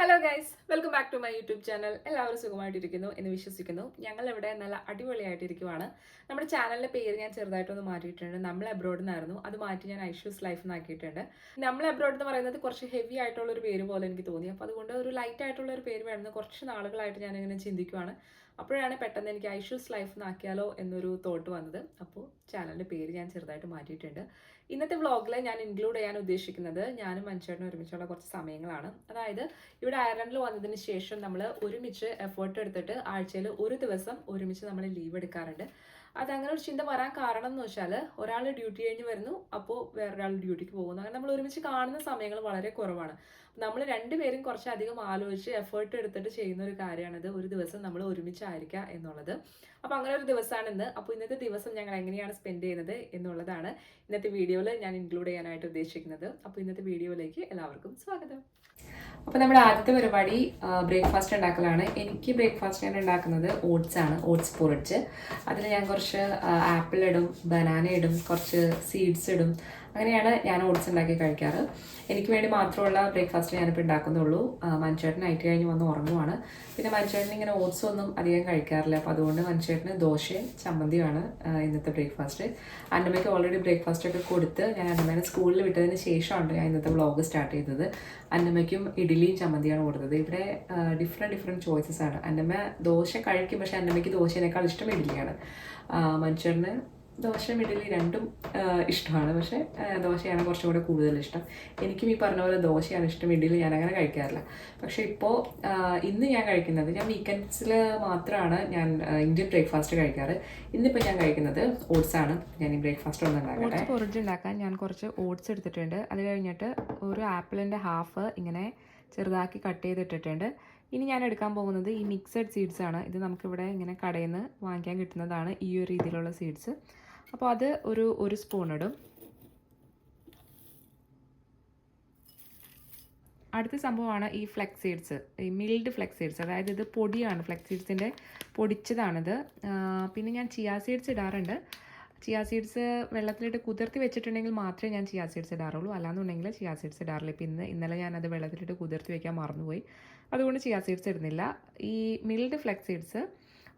Hello guys, welcome back to my YouTube channel. എല്ലാവരും സുഖമായിട്ടിരിക്കുന്നു എന്ന് വിശ്വസിക്കുന്നു. ഞങ്ങൾ ഇവിടെ നല്ല അടിപൊളിയായിട്ടിരിക്കുവാണ്. നമ്മുടെ ചാനലിന്റെ പേര് ഞാൻ ചെറുതായിട്ടൊന്ന് മാറ്റിയിട്ടുണ്ട്. നമ്മൾ അബ്രോഡ് എന്നായിരുന്നു, അത് മാറ്റി ഞാൻ ഐഷ്യൂസ് ലൈഫ് എന്നാക്കിയിട്ടുണ്ട്. നമ്മൾ അബ്രോഡ് എന്ന് പറയുന്നത് കുറച്ച് ഹെവി ആയിട്ടുള്ള ഒരു പേര് പോലെ എനിക്ക് തോന്നി. അപ്പോൾ അതുകൊണ്ട് ഒരു ലൈറ്റ് ആയിട്ടുള്ള ഒരു പേര് വേണമെന്ന് കുറച്ച് നാളുകളായിട്ട് ഞാനിങ്ങനെ ചിന്തിക്കുവാണ്. അപ്പോഴാണ് പെട്ടെന്ന് എനിക്ക് ഐഷ്യൂസ് ലൈഫ് എന്നാക്കിയാലോ എന്നൊരു തോട്ട് വന്നത്. അപ്പോൾ ചാനലിന്റെ പേര് ഞാൻ ചെറുതായിട്ട് മാറ്റിയിട്ടുണ്ട്. ഇന്നത്തെ വ്ളോഗിൽ ഞാൻ ഇൻക്ലൂഡ് ചെയ്യാൻ ഉദ്ദേശിക്കുന്നത് ഞാനും മനുഷ്യനും ഒരുമിച്ചുള്ള കുറച്ച് സമയങ്ങളാണ്. അതായത് ഇവിടെ അയർലൻഡിൽ വന്നതിന് ശേഷം നമ്മൾ ഒരുമിച്ച് എഫേർട്ട് എടുത്തിട്ട് ആഴ്ചയിൽ ഒരു ദിവസം ഒരുമിച്ച് നമ്മൾ ലീവ് എടുക്കാറുണ്ട്. അതങ്ങനെ ഒരു ചിന്ത വരാൻ കാരണം എന്ന് വെച്ചാൽ ഒരാൾ ഡ്യൂട്ടി കഴിഞ്ഞ് വരുന്നു, അപ്പോൾ വേറൊരാൾ ഡ്യൂട്ടിക്ക് പോകുന്നു. അങ്ങനെ നമ്മൾ ഒരുമിച്ച് കാണുന്ന സമയങ്ങൾ വളരെ കുറവാണ്. നമ്മൾ രണ്ടുപേരും കുറച്ചധികം ആലോചിച്ച് എഫേർട്ട് എടുത്തിട്ട് ചെയ്യുന്ന ഒരു കാര്യമാണിത്. ഒരു ദിവസം നമ്മൾ ഒരുമിച്ചായിരിക്കുക എന്നുള്ളത്. അപ്പോൾ അങ്ങനെ ഒരു ദിവസമാണ് ഇന്ന്. അപ്പോൾ ഇന്നത്തെ ദിവസം ഞങ്ങൾ എങ്ങനെയാണ് സ്പെൻഡ് ചെയ്യുന്നത് എന്നുള്ളതാണ് ഇന്നത്തെ വീഡിയോയിൽ ഞാൻ ഇൻക്ലൂഡ് ചെയ്യാനായിട്ട് ഉദ്ദേശിക്കുന്നത്. അപ്പോൾ ഇന്നത്തെ വീഡിയോയിലേക്ക് എല്ലാവർക്കും സ്വാഗതം. അപ്പോൾ നമ്മുടെ ആദ്യത്തെ പരിപാടി ബ്രേക്ക്ഫാസ്റ്റ് ഉണ്ടാക്കലാണ്. എനിക്ക് ബ്രേക്ക്ഫാസ്റ്റ് ഞാൻ ഉണ്ടാക്കുന്നത് ഓട്സ് ആണ്, ഓട്സ് പൊറിച്ച്. അതിൽ ഞാൻ കുറച്ച് ആപ്പിൾ ഇടും, ബനാന ഇടും, കുറച്ച് സീഡ്സ് ഇടും. അങ്ങനെയാണ് ഞാൻ ഓട്സ് ഉണ്ടാക്കി കഴിക്കാറ്. എനിക്ക് വേണ്ടി മാത്രമുള്ള ബ്രേക്ക്ഫാസ്റ്റ് ഞാനിപ്പോൾ ഉണ്ടാക്കുന്നുള്ളൂ. മനുഷ്യേട്ടൻ നൈറ്റ് കഴിഞ്ഞ് വന്ന് ഉറങ്ങുവാണ്. പിന്നെ മനുഷ്യേട്ടൻ ഇങ്ങനെ ഓട്സ് ഒന്നും അധികം കഴിക്കാറില്ല. അപ്പോൾ അതുകൊണ്ട് മനുഷ്യേട്ടന് ദോശയും ചമ്മന്തിയുമാണ് ഇന്നത്തെ ബ്രേക്ക്ഫാസ്റ്റ്. അന്നമ്മയ്ക്ക് ഓൾറെഡി ബ്രേക്ക്ഫാസ്റ്റ് ഒക്കെ കൊടുത്ത് ഞാൻ അന്നമ്മേനെ സ്കൂളിൽ വിട്ടതിന് ശേഷമാണ് ഞാൻ ഇന്നത്തെ വ്ളോഗ് സ്റ്റാർട്ട് ചെയ്തത്. അന്നമ്മയ്ക്കും ഇഡ്ഡലിയും ചമ്മന്തിയാണ് കൊടുത്തത്. ഇവിടെ ഡിഫറെൻറ്റ് ചോയ്സസ് ആണ്. അന്നമ്മ ദോശ കഴിക്കും, പക്ഷേ അന്നമ്മയ്ക്ക് ദോശയേക്കാൾ ഇഷ്ടം ഇഡ്ഡലിയാണ്. മനുഷ്യന് ദോശയും ഇഡ്ഡലി രണ്ടും ഇഷ്ടമാണ്, പക്ഷേ ദോശയാണ് കുറച്ചും കൂടെ കൂടുതൽ ഇഷ്ടം. എനിക്കും ഈ പറഞ്ഞ പോലെ ദോശയാണ് ഇഷ്ടം, ഇഡ്ഡലി ഞാൻ അങ്ങനെ കഴിക്കാറില്ല. പക്ഷേ ഇപ്പോൾ ഇന്ന് ഞാൻ കഴിക്കുന്നത്, ഞാൻ വീക്കെൻഡ്സിൽ മാത്രമാണ് ഞാൻ ഇന്ത്യൻ ബ്രേക്ക്ഫാസ്റ്റ് കഴിക്കാറ്. ഇന്നിപ്പോൾ ഞാൻ കഴിക്കുന്നത് ഓട്സാണ്. ഞാൻ ഈ ബ്രേക്ക്ഫാസ്റ്റ് ഒന്നും ഉണ്ടാക്കട്ടെ. പൊറിച്ച് ഉണ്ടാക്കാൻ ഞാൻ കുറച്ച് ഓട്സ് എടുത്തിട്ടുണ്ട്. അത് കഴിഞ്ഞിട്ട് ഒരു ആപ്പിളിൻ്റെ ഹാഫ് ഇങ്ങനെ ചെറുതാക്കി കട്ട് ചെയ്തിട്ടിട്ടുണ്ട്. ഇനി ഞാൻ എടുക്കാൻ പോകുന്നത് ഈ മിക്സഡ് സീഡ്സ് ആണ്. ഇത് നമുക്കിവിടെ ഇങ്ങനെ കടയിൽ നിന്ന് വാങ്ങിക്കാൻ കിട്ടുന്നതാണ് ഈ ഒരു രീതിയിലുള്ള സീഡ്സ്. അപ്പോൾ അത് ഒരു സ്പൂൺ ഇടും. അടുത്ത സംഭവമാണ് ഈ ഫ്ലെക്സ് സീഡ്സ്, ഈ മിൽഡ് ഫ്ലെക്സ് സീഡ്സ്. അതായത് ഇത് പൊടിയാണ്, ഫ്ലെക്സ് സീഡ്സിൻ്റെ പൊടിച്ചതാണിത്. പിന്നെ ഞാൻ ചിയാ സീഡ്സ് ഇടാറുണ്ട്. ചിയാ സീഡ്സ് വെള്ളത്തിലിട്ട് കുതിർത്തി വെച്ചിട്ടുണ്ടെങ്കിൽ മാത്രമേ ഞാൻ ചിയാ സീഡ്സ് ഇടാറുള്ളൂ, അല്ലാന്നുണ്ടെങ്കിൽ ചിയാ സീഡ്സ് ഇടാറില്ല. ഇപ്പം ഇന്നലെ ഞാനത് വെള്ളത്തിലിട്ട് കുതിർത്തി വയ്ക്കാൻ മറന്നുപോയി, അതുകൊണ്ട് ചിയാ സീഡ്സ് ഇടുന്നില്ല. ഈ മിൽഡ് ഫ്ലെക്സ് സീഡ്സ്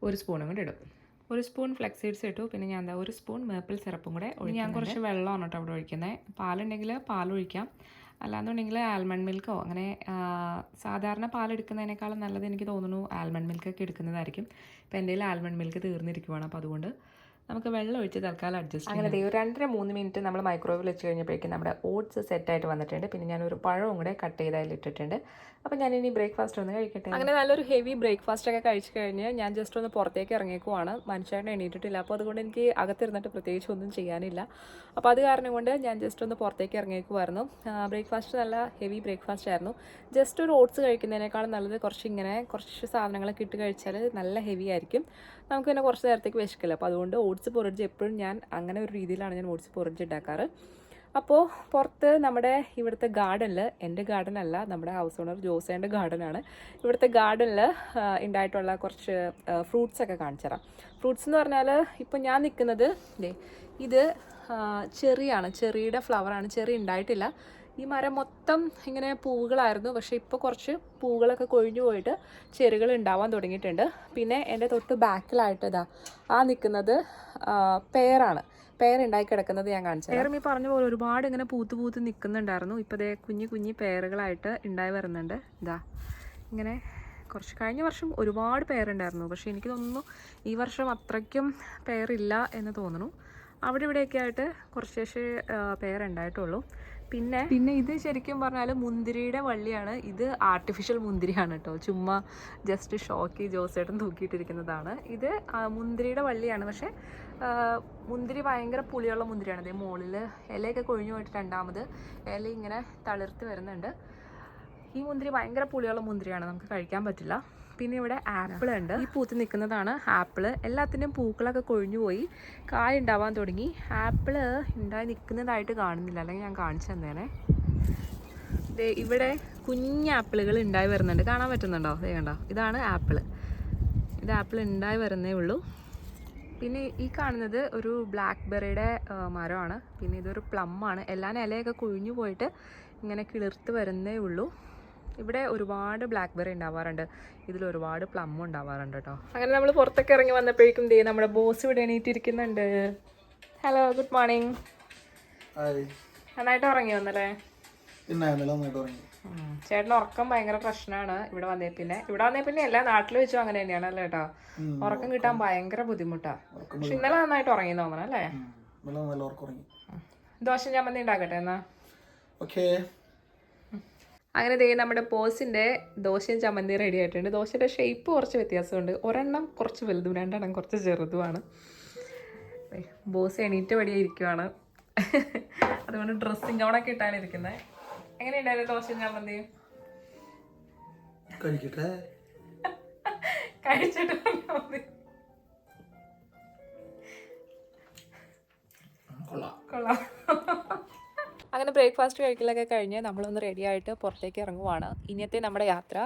ഒരു സ്പൂണും കൂടെ ഇടും. ഒരു സ്പൂൺ ഫ്ലെക്സ് സീഡ്സ് ഇട്ടു. പിന്നെ ഞാൻ ഒരു സ്പൂൺ മേപ്പിൾ സിറപ്പും കൂടെ ഒഴിക്കും. ഞാൻ കുറച്ച് വെള്ളമാണ് കേട്ടോ അവിടെ ഒഴിക്കുന്നത്. പാലുണ്ടെങ്കിൽ പാലൊഴിക്കാം, അല്ലാന്നുണ്ടെങ്കിൽ ആൽമണ്ട് മിൽക്കോ അങ്ങനെ സാധാരണ പാലെടുക്കുന്നതിനേക്കാളും നല്ലത് എനിക്ക് തോന്നുന്നു ആൽമണ്ട് മിൽക്കൊക്കെ എടുക്കുന്നതായിരിക്കും. ഇപ്പോൾ എൻ്റെ കയ്യിൽ ആൽമണ്ട് മിൽക്ക് തീർന്നിരിക്കുവാണ്. അപ്പോൾ അതുകൊണ്ട് നമുക്ക് വെള്ളം ഒഴിച്ച് തൽക്കാലം അഡ്ജസ്റ്റ് ചെയ്യാം. അങ്ങനെ ഒരു 2-3 മിനിറ്റ് നമ്മൾ മൈക്രോവേവിൽ വെച്ച് കഴിഞ്ഞപ്പോഴേക്കും നമ്മുടെ ഓട്സ് സെറ്റായിട്ട് വന്നിട്ടുണ്ട്. പിന്നെ ഞാനൊരു പഴവും കൂടെ കട്ട് ചെയ്ത് അതിലിട്ടിട്ടുണ്ട്. അപ്പോൾ ഞാനിനി ബ്രേക്ക്ഫാസ്റ്റ് ഒന്ന് കഴിക്കട്ടെ. അങ്ങനെ നല്ലൊരു ഹെവി ബ്രേക്ക്ഫാസ്റ്റ് ഒക്കെ കഴിച്ച് കഴിഞ്ഞ് ഞാൻ ജസ്റ്റ് ഒന്ന് പുറത്തേക്ക് ഇറങ്ങിയേക്കുവാണ്. മനുഷ്യനെ എണീറ്റിട്ടില്ല, അപ്പോൾ അതുകൊണ്ട് എനിക്ക് അകത്തിരുന്നിട്ട് പ്രത്യേകിച്ച് ഒന്നും ചെയ്യാനില്ല. അപ്പോൾ അത് കാരണം കൊണ്ട് ഞാൻ ജസ്റ്റ് ഒന്ന് പുറത്തേക്ക് ഇറങ്ങിയേക്കുമായിരുന്നു. ബ്രേക്ക്ഫാസ്റ്റ് നല്ല ഹെവി ബ്രേക്ക്ഫാസ്റ്റ് ആയിരുന്നു. ജസ്റ്റ് ഒരു ഓട്സ് കഴിക്കുന്നതിനേക്കാളും നല്ലത് കുറച്ച് സാധനങ്ങളൊക്കെ ഇട്ട് കഴിച്ചാൽ നല്ല ഹെവി ആയിരിക്കും. നമുക്ക് പിന്നെ കുറച്ച് നേരത്തേക്ക് വിശക്കില്ല. അപ്പോൾ അതുകൊണ്ട് ഓട്സ് പൊറിച്ച് എപ്പോഴും ഞാൻ അങ്ങനെ ഒരു രീതിയിലാണ് ഞാൻ ഓട്സ് പൊറിച്ച് ഉണ്ടാക്കാറ്. അപ്പോൾ പുറത്ത് നമ്മുടെ ഇവിടുത്തെ ഗാർഡനിൽ, എൻ്റെ ഗാർഡനല്ല, നമ്മുടെ ഹൗസ് ഓണർ ജോസേൻ്റെ ഗാർഡനാണ്. ഇവിടുത്തെ ഗാർഡനിൽ ഉണ്ടായിട്ടുള്ള കുറച്ച് ഫ്രൂട്ട്സൊക്കെ കാണിച്ചു തരാം. ഫ്രൂട്ട്സ് എന്ന് പറഞ്ഞാൽ ഇപ്പോൾ ഞാൻ നിൽക്കുന്നത് ഇത് ചെറിയുടെ ഫ്ലവറാണ്. ചെറി ഉണ്ടായിട്ടില്ല. ഈ മരം മൊത്തം ഇങ്ങനെ പൂവുകളായിരുന്നു, പക്ഷേ ഇപ്പോൾ കുറച്ച് പൂവുകളൊക്കെ കൊഴിഞ്ഞു പോയിട്ട് ചെറികൾ ഉണ്ടാവാൻ തുടങ്ങിയിട്ടുണ്ട്. പിന്നെ എൻ്റെ തൊട്ട് ബാക്കിലായിട്ട് നിൽക്കുന്നത് പേരാണ്. പേരുണ്ടായി കിടക്കുന്നത് ഞാൻ കാണിച്ചു. പേരും ഈ പറഞ്ഞ പോലെ ഒരുപാട് ഇങ്ങനെ പൂത്ത് നിൽക്കുന്നുണ്ടായിരുന്നു. ഇപ്പോൾ കുഞ്ഞി പേറുകളായിട്ട് ഉണ്ടായി വരുന്നുണ്ട്. ഇങ്ങനെ കഴിഞ്ഞ വർഷം ഒരുപാട് പേരുണ്ടായിരുന്നു, പക്ഷേ എനിക്ക് തോന്നുന്നു ഈ വർഷം അത്രയ്ക്കും പേരില്ല എന്ന് തോന്നുന്നു. അവിടെ ഇവിടെയൊക്കെ ആയിട്ട് കുറച്ച് പേരുണ്ടായിട്ടുള്ളൂ. പിന്നെ ഇത് ശരിക്കും പറഞ്ഞാൽ മുന്തിരിയുടെ വള്ളിയാണ്. ഇത് ആർട്ടിഫിഷ്യൽ മുന്തിരിയാണ് കേട്ടോ, ചുമ്മാ ജസ്റ്റ് ഷോക്കി ജോസേട്ടൻ തൂക്കിയിട്ടിരിക്കുന്നതാണ്. ഇത് മുന്തിരിയുടെ വള്ളിയാണ്, പക്ഷേ മുന്തിരി ഭയങ്കര പുളിയുള്ള മുന്തിരിയാണ്. അതേ മുകളിൽ ഇലയൊക്കെ കൊഴിഞ്ഞു പോയിട്ട് രണ്ടാമത് ഇല ഇങ്ങനെ തളിർത്ത് വരുന്നുണ്ട്. ഈ മുന്തിരി ഭയങ്കര പുളിയുള്ള മുന്തിരിയാണ്, നമുക്ക് കഴിക്കാൻ പറ്റില്ല. പിന്നെ ഇവിടെ ആപ്പിൾ ഉണ്ട്. ഈ പൂത്ത് നിൽക്കുന്നതാണ് ആപ്പിള്. എല്ലാത്തിൻ്റെയും പൂക്കളൊക്കെ കൊഴിഞ്ഞു പോയി, കായ ഉണ്ടാവാൻ തുടങ്ങി. ആപ്പിള് ഉണ്ടായി നിൽക്കുന്നതായിട്ട് കാണുന്നില്ല, അല്ലെങ്കിൽ ഞാൻ കാണിച്ചു തന്നേനെ. ഇവിടെ കുഞ്ഞ് ആപ്പിളുകൾ ഉണ്ടായി വരുന്നുണ്ട്, കാണാൻ പറ്റുന്നുണ്ടോ? കണ്ടോ, ഇതാണ് ആപ്പിള്. ഇത് ആപ്പിൾ ഉണ്ടായി വരുന്നേ ഉള്ളൂ. പിന്നെ ഈ കാണുന്നത് ഒരു ബ്ലാക്ക് ബെറിയുടെ മരമാണ്. പിന്നെ ഇതൊരു പ്ലം ആണ്. എല്ലാ ഇലയൊക്കെ കൊഴിഞ്ഞു പോയിട്ട് ഇങ്ങനെ കിളിർത്ത് വരുന്നേ ഉള്ളൂ. ഇവിടെ ഒരുപാട് ബ്ലാക്ക്ബെറി ഉണ്ടാവാറുണ്ട്, ഇതിൽ ഒരുപാട് പ്ലം ഉണ്ടാവാറുണ്ട് കേട്ടോ. അങ്ങനെ നമ്മൾ പുറത്തൊക്കെ ഇറങ്ങി വന്നപ്പോഴേക്കും നമ്മുടെ ബോസ് ഇവിടെ എണീറ്റിരിക്കുന്നുണ്ട്. Hello, good morning. നന്നായിട്ട് ഉറങ്ങി വന്നല്ലേ? ചേട്ടന് ഉറക്കം ഭയങ്കര പ്രശ്നമാണ് ഇവിടെ വന്നേ പിന്നെ എല്ലാ നാട്ടിൽ വെച്ചും അങ്ങനെ തന്നെയാണ് അല്ലേ ചേട്ടാ? ഉറക്കം കിട്ടാൻ ഭയങ്കര ബുദ്ധിമുട്ടാ. പക്ഷെ ഇന്നലെ നന്നായിട്ട് ഉറങ്ങി തോന്നണം അല്ലേ? ദോശ ചമ്മന്തി ഉണ്ടാക്കട്ടെ എന്നാ. അങ്ങനെ നമ്മുടെ ബോസിന്റെ ദോശയും ചമ്മന്തി റെഡി ആയിട്ടുണ്ട്. ദോശയുടെ ഷേപ്പ് കുറച്ച് വ്യത്യാസമുണ്ട്, ഒരെണ്ണം കുറച്ച് വലുതും രണ്ടെണ്ണം കുറച്ച് ചെറുതുമാണ്. ബോസ് എണീറ്റ പടിയെ ഇരിക്കുവാണ്, അതുകൊണ്ട് ഡ്രസ്സിങ് ഗൗണൊക്കെ ഇട്ടാണ് ഇരിക്കുന്നത്. എങ്ങനെയുണ്ടായിരുന്നു ദോശയും ചമ്മന്തിയും? കഴിച്ചിട്ട് കൊള്ളാം. അങ്ങനെ ബ്രേക്ക്ഫാസ്റ്റ് കഴിക്കലൊക്കെ കഴിഞ്ഞ് നമ്മളൊന്ന് റെഡി ആയിട്ട് പുറത്തേക്ക് ഇറങ്ങുവാണ്. ഇന്നത്തെ നമ്മുടെ യാത്ര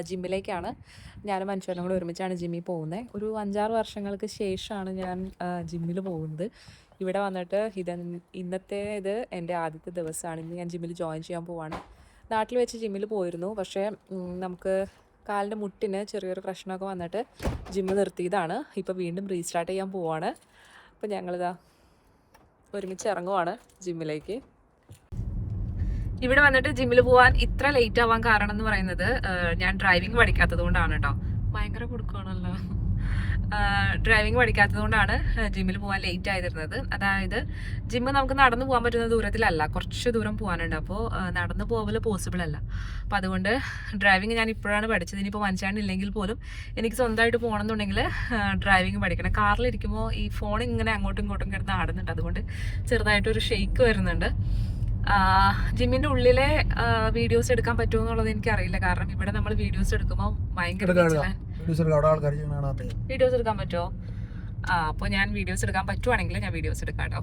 ജിമ്മിലേക്കാണ്. ഞാനും മനുഷ്യനും കൂടെ ഒരുമിച്ചാണ് ജിമ്മിൽ പോകുന്നത്. ഒരു 5-6 വർഷങ്ങൾക്ക് ശേഷമാണ് ഞാൻ ജിമ്മിൽ പോകുന്നത്. ഇവിടെ വന്നിട്ട് ഇന്നത്തെ എൻ്റെ ആദ്യത്തെ ദിവസമാണ്. ഇന്ന് ഞാൻ ജിമ്മിൽ ജോയിൻ ചെയ്യാൻ പോവാണ്. നാട്ടിൽ വെച്ച് ജിമ്മിൽ പോയിരുന്നു, പക്ഷേ നമുക്ക് കാലിൻ്റെ മുട്ടിന് ചെറിയൊരു പ്രശ്നമൊക്കെ വന്നിട്ട് ജിമ്മ് നിർത്തിയതാണ്. ഇപ്പോൾ വീണ്ടും റീസ്റ്റാർട്ട് ചെയ്യാൻ പോവാണ്. അപ്പോൾ ഞങ്ങളിതാ ഒരുമിച്ച് ഇറങ്ങുവാണ് ജിമ്മിലേക്ക്. ഇവിടെ വന്നിട്ട് ജിമ്മിൽ പോകാൻ ഇത്ര ലേറ്റ് ആവാൻ കാരണം എന്ന് പറയുന്നത് ഞാൻ ഡ്രൈവിംഗ് പഠിക്കാത്തത് കൊണ്ടാണ് കേട്ടോ. ഭയങ്കര കൊടുക്കുകയാണല്ലോ. ഡ്രൈവിംഗ് പഠിക്കാത്തത് കൊണ്ടാണ് ജിമ്മിൽ പോകാൻ ലേറ്റ് ആയിരുന്നത്. അതായത് ജിമ്മ് നമുക്ക് നടന്നു പോകാൻ പറ്റുന്ന ദൂരത്തിലല്ല, കുറച്ച് ദൂരം പോകാനുണ്ട്. അപ്പോൾ നടന്നു പോകൽ പോസിബിൾ അല്ല. അപ്പോൾ അതുകൊണ്ട് ഡ്രൈവിംഗ് ഞാൻ ഇപ്പോഴാണ് പഠിച്ചത്. ഇനിയിപ്പോൾ മനസ്സിലായില്ലെങ്കിൽ പോലും എനിക്ക് സ്വന്തമായിട്ട് പോകണമെന്നുണ്ടെങ്കിൽ ഡ്രൈവിംഗ് പഠിക്കണം. കാറിലിരിക്കുമ്പോൾ ഈ ഫോൺ ഇങ്ങനെ അങ്ങോട്ടും ഇങ്ങോട്ടും കിടന്ന് ആടുന്നുണ്ട്, അതുകൊണ്ട് ചെറുതായിട്ടൊരു ഷെയ്ക്ക് വരുന്നുണ്ട്. ജിമ്മിൻ്റെ ഉള്ളിലെ വീഡിയോസ് എടുക്കാൻ പറ്റുമോ എന്നുള്ളത് എനിക്കറിയില്ല, കാരണം ഇവിടെ നമ്മൾ വീഡിയോസ് എടുക്കുമ്പോൾ ഭയങ്കര വീഡിയോസ് എടുക്കാൻ പറ്റുമോ? അപ്പോൾ ഞാൻ വീഡിയോസ് എടുക്കാൻ പറ്റുവാണെങ്കിൽ ഞാൻ വീഡിയോസ് എടുക്കാം കേട്ടോ.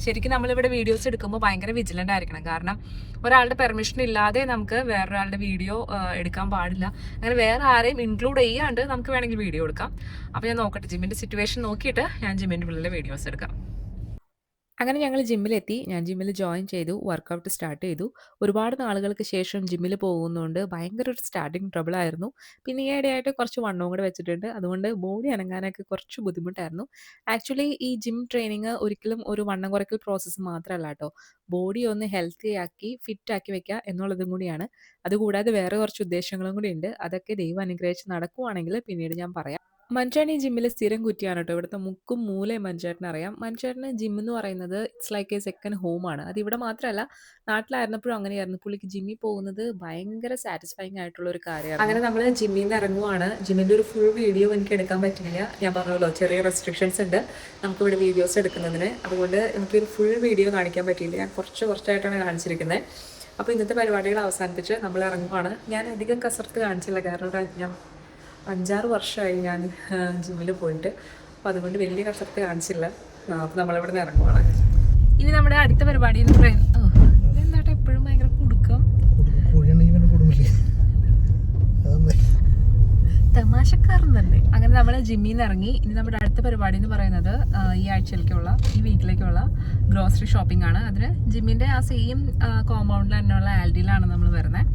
ശരിക്കും നമ്മളിവിടെ വീഡിയോസ് എടുക്കുമ്പോൾ ഭയങ്കര വിജിലൻ്റ് ആയിരിക്കണം, കാരണം ഒരാളുടെ പെർമിഷൻ ഇല്ലാതെ നമുക്ക് വേറൊരാളുടെ വീഡിയോ എടുക്കാൻ പാടില്ല. അങ്ങനെ വേറെ ആരെയും ഇൻക്ലൂഡ് ചെയ്യാണ്ട് നമുക്ക് വേണമെങ്കിൽ വീഡിയോ എടുക്കാം. അപ്പോൾ ഞാൻ നോക്കട്ടെ, ജിമ്മിൻ്റെ സിറ്റുവേഷൻ നോക്കിയിട്ട് ഞാൻ ജിമ്മിൻ്റെ ഉള്ളിലെ വീഡിയോസ് എടുക്കാം. അങ്ങനെ ഞങ്ങൾ ജിമ്മിലെത്തി. ഞാൻ ജിമ്മിൽ ജോയിൻ ചെയ്തു, വർക്കൗട്ട് സ്റ്റാർട്ട് ചെയ്തു. ഒരുപാട് നാളുകൾക്ക് ശേഷം ജിമ്മിൽ പോകുന്നതുകൊണ്ട് ഭയങ്കര ഒരു സ്റ്റാർട്ടിങ് ട്രബിളായിരുന്നു. പിന്നെ ഈയിടെയായിട്ട് കുറച്ച് വണ്ണവും കൂടെ വെച്ചിട്ടുണ്ട്, അതുകൊണ്ട് ബോഡി അനങ്ങാനൊക്കെ കുറച്ച് ബുദ്ധിമുട്ടായിരുന്നു. ആക്ച്വലി ഈ ജിം ട്രെയിനിങ് ഒരിക്കലും ഒരു വണ്ണം കുറയ്ക്കൽ പ്രോസസ്സ് മാത്രമല്ല കേട്ടോ, ബോഡി ഒന്ന് ഹെൽത്തി ആക്കി ഫിറ്റാക്കി വെക്കുക എന്നുള്ളതും കൂടിയാണ്. അതുകൂടാതെ വേറെ കുറച്ച് ഉദ്ദേശങ്ങളും കൂടി ഉണ്ട്. അതൊക്കെ ദൈവം അനുഗ്രഹിച്ച് നടക്കുവാണെങ്കിൽ പിന്നീട് ഞാൻ പറയാം. മഞ്ചേട്ടൻ ഈ ജിമ്മിൽ സ്ഥിരം കുറ്റിയാണ് കേട്ടോ. ഇവിടുത്തെ മുക്കും മൂലയും മഞ്ചേട്ടന് അറിയാം. മഞ്ചേട്ടന് ജിം എന്ന് പറയുന്നത് ഇറ്റ്സ് ലൈക്ക് എ സെക്കൻഡ് ഹോമാണ്. അത് ഇവിടെ മാത്രമല്ല, നാട്ടിലായിരുന്നപ്പോഴും അങ്ങനെയായിരുന്നു. പുള്ളിക്ക് ജിമ്മിൽ പോകുന്നത് ഭയങ്കര സാറ്റിസ്ഫൈങ് ആയിട്ടുള്ള ഒരു കാര്യമാണ്. അങ്ങനെ നമ്മൾ ജിമ്മിൽ നിന്ന് ഇറങ്ങുവാണ്. ജിമ്മിൻ്റെ ഒരു ഫുൾ വീഡിയോ എനിക്ക് എടുക്കാൻ പറ്റില്ല. ഞാൻ പറഞ്ഞല്ലോ, ചെറിയ റെസ്ട്രിക്ഷൻസ് ഉണ്ട് നമുക്കിവിടെ വീഡിയോസ് എടുക്കുന്നതിന്. അതുകൊണ്ട് നമുക്കൊരു ഫുൾ വീഡിയോ കാണിക്കാൻ പറ്റിയില്ല. ഞാൻ കുറച്ചായിട്ടാണ് കാണിച്ചിരിക്കുന്നത്. അപ്പോൾ ഇന്നത്തെ പരിപാടികൾ അവസാനിപ്പിച്ച് നമ്മൾ ഇറങ്ങുവാണ്. ഞാൻ അധികം കസർത്ത് കാണിച്ചില്ല, കാരണം ഞാൻ 5-6 വർഷമായി ഞാൻ ജിമ്മിൽ പോയിട്ട്. അപ്പോൾ അതുകൊണ്ട് വലിയ കസർത്ത് കാണിച്ചില്ല. അപ്പോൾ നമ്മളിവിടെ നിന്ന് ഇറങ്ങുവാണ്. ഇനി നമ്മുടെ അടുത്ത പരിപാടി എന്ന് പറയുന്നത് എന്താട്ടെ എപ്പോഴും ഭയങ്കര കുടുക്കം തമാശക്കാരൻ തന്നെ. അങ്ങനെ നമ്മൾ ജിമ്മിൽ നിന്ന് ഇറങ്ങി. ഇനി നമ്മുടെ അടുത്ത പരിപാടി എന്ന് പറയുന്നത് ഈ വീക്കിലേക്കുള്ള ഗ്രോസറി ഷോപ്പിംഗ് ആണ്. അതിന് ജിമ്മിൻ്റെ ആ സെയിം കോമ്പൗണ്ടിൽ തന്നെയുള്ള ആൽഡിയിലാണ് നമ്മൾ വരുന്നത്.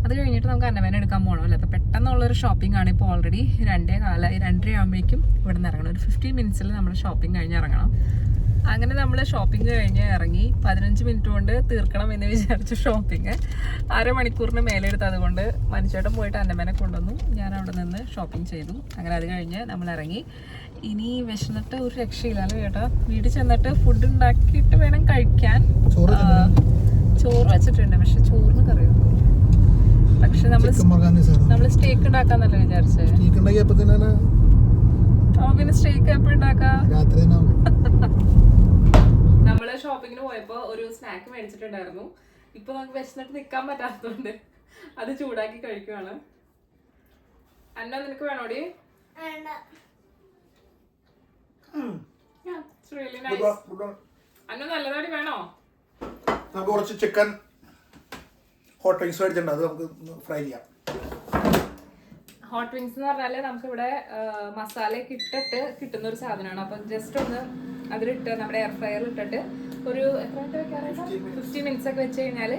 അത് കഴിഞ്ഞിട്ട് നമുക്ക് അന്നവേന എടുക്കാൻ പോകണമല്ലോ. അപ്പോൾ പെട്ടെന്നുള്ളൊരു ഷോപ്പിംഗ് ആണ്. ഇപ്പോൾ ഓൾറെഡി 2:15 ആകുമ്പോഴേക്കും ഇവിടെ നിന്ന് ഇറങ്ങണം. ഒരു 15 മിനിറ്റ്സിൽ നമ്മൾ ഷോപ്പിംഗ് കഴിഞ്ഞ് ഇറങ്ങണം. അങ്ങനെ നമ്മൾ ഷോപ്പിംഗ് കഴിഞ്ഞ് ഇറങ്ങി 15 മിനിറ്റ് കൊണ്ട് തീർക്കണം എന്ന് വിചാരിച്ച ഷോപ്പിംഗ് അരമണിക്കൂറിന് മേലെ എടുത്ത്. അതുകൊണ്ട് മനുഷ്യട്ടം പോയിട്ട് അന്നമേനെ കൊണ്ടുവന്നു, ഞാൻ അവിടെ നിന്ന് ഷോപ്പിംഗ് ചെയ്തു. അങ്ങനെ അത് കഴിഞ്ഞ് നമ്മൾ ഇറങ്ങി. ഇനി വിശന്നിട്ട് ഒരു രക്ഷയില്ല അല്ലേ ചേട്ടാ? വീട്ടിൽ ചെന്നിട്ട് ഫുഡ് ഉണ്ടാക്കിയിട്ട് വേണം കഴിക്കാൻ. ചോറ് വെച്ചിട്ടുണ്ട്, പക്ഷെ ചോറിന് കറിയൊന്നും. പക്ഷെ നമ്മൾ സ്റ്റേക്ക് ഉണ്ടാക്കാന്നല്ലേ വിചാരിച്ചേ? പിന്നെ സ്റ്റേക്ക് എപ്പോഴും ഉണ്ടാക്കാം. നമ്മള് ഷോപ്പിങ്ങിന് പോയപ്പോ ഒരു സ്നാക്ക് മേടിച്ചിട്ടുണ്ടായിരുന്നു. ഇപ്പൊ നമുക്ക് വിശന്നിട്ട് നിക്കാൻ പറ്റാത്തതുകൊണ്ട് അത് ചൂടാക്കി കഴിക്കുവാണ്. അന്ന, നിനക്ക് വേണോടി? അന്ന നല്ലതാടി വേണോ? നമുക്ക് കുറച്ച് ചിക്കൻ ഹോട്ട് വിങ്സ് മേടിച്ചിട്ടുണ്ട്, അത് നമുക്ക് ഫ്രൈ ചെയ്യാം. ഹോട്ട് വിങ്സ് എന്ന് പറഞ്ഞാൽ നമുക്കിവിടെ മസാലയൊക്കെ ഇട്ടിട്ട് കിട്ടുന്ന ഒരു സാധനമാണ്. അപ്പം ജസ്റ്റ് ഒന്ന് അതിലിട്ട് നമ്മുടെ എയർ ഫ്രയറിൽ ഇട്ടിട്ട് ഒരു 15 മിനിറ്റ്സ് ഒക്കെ വെച്ച് കഴിഞ്ഞാൽ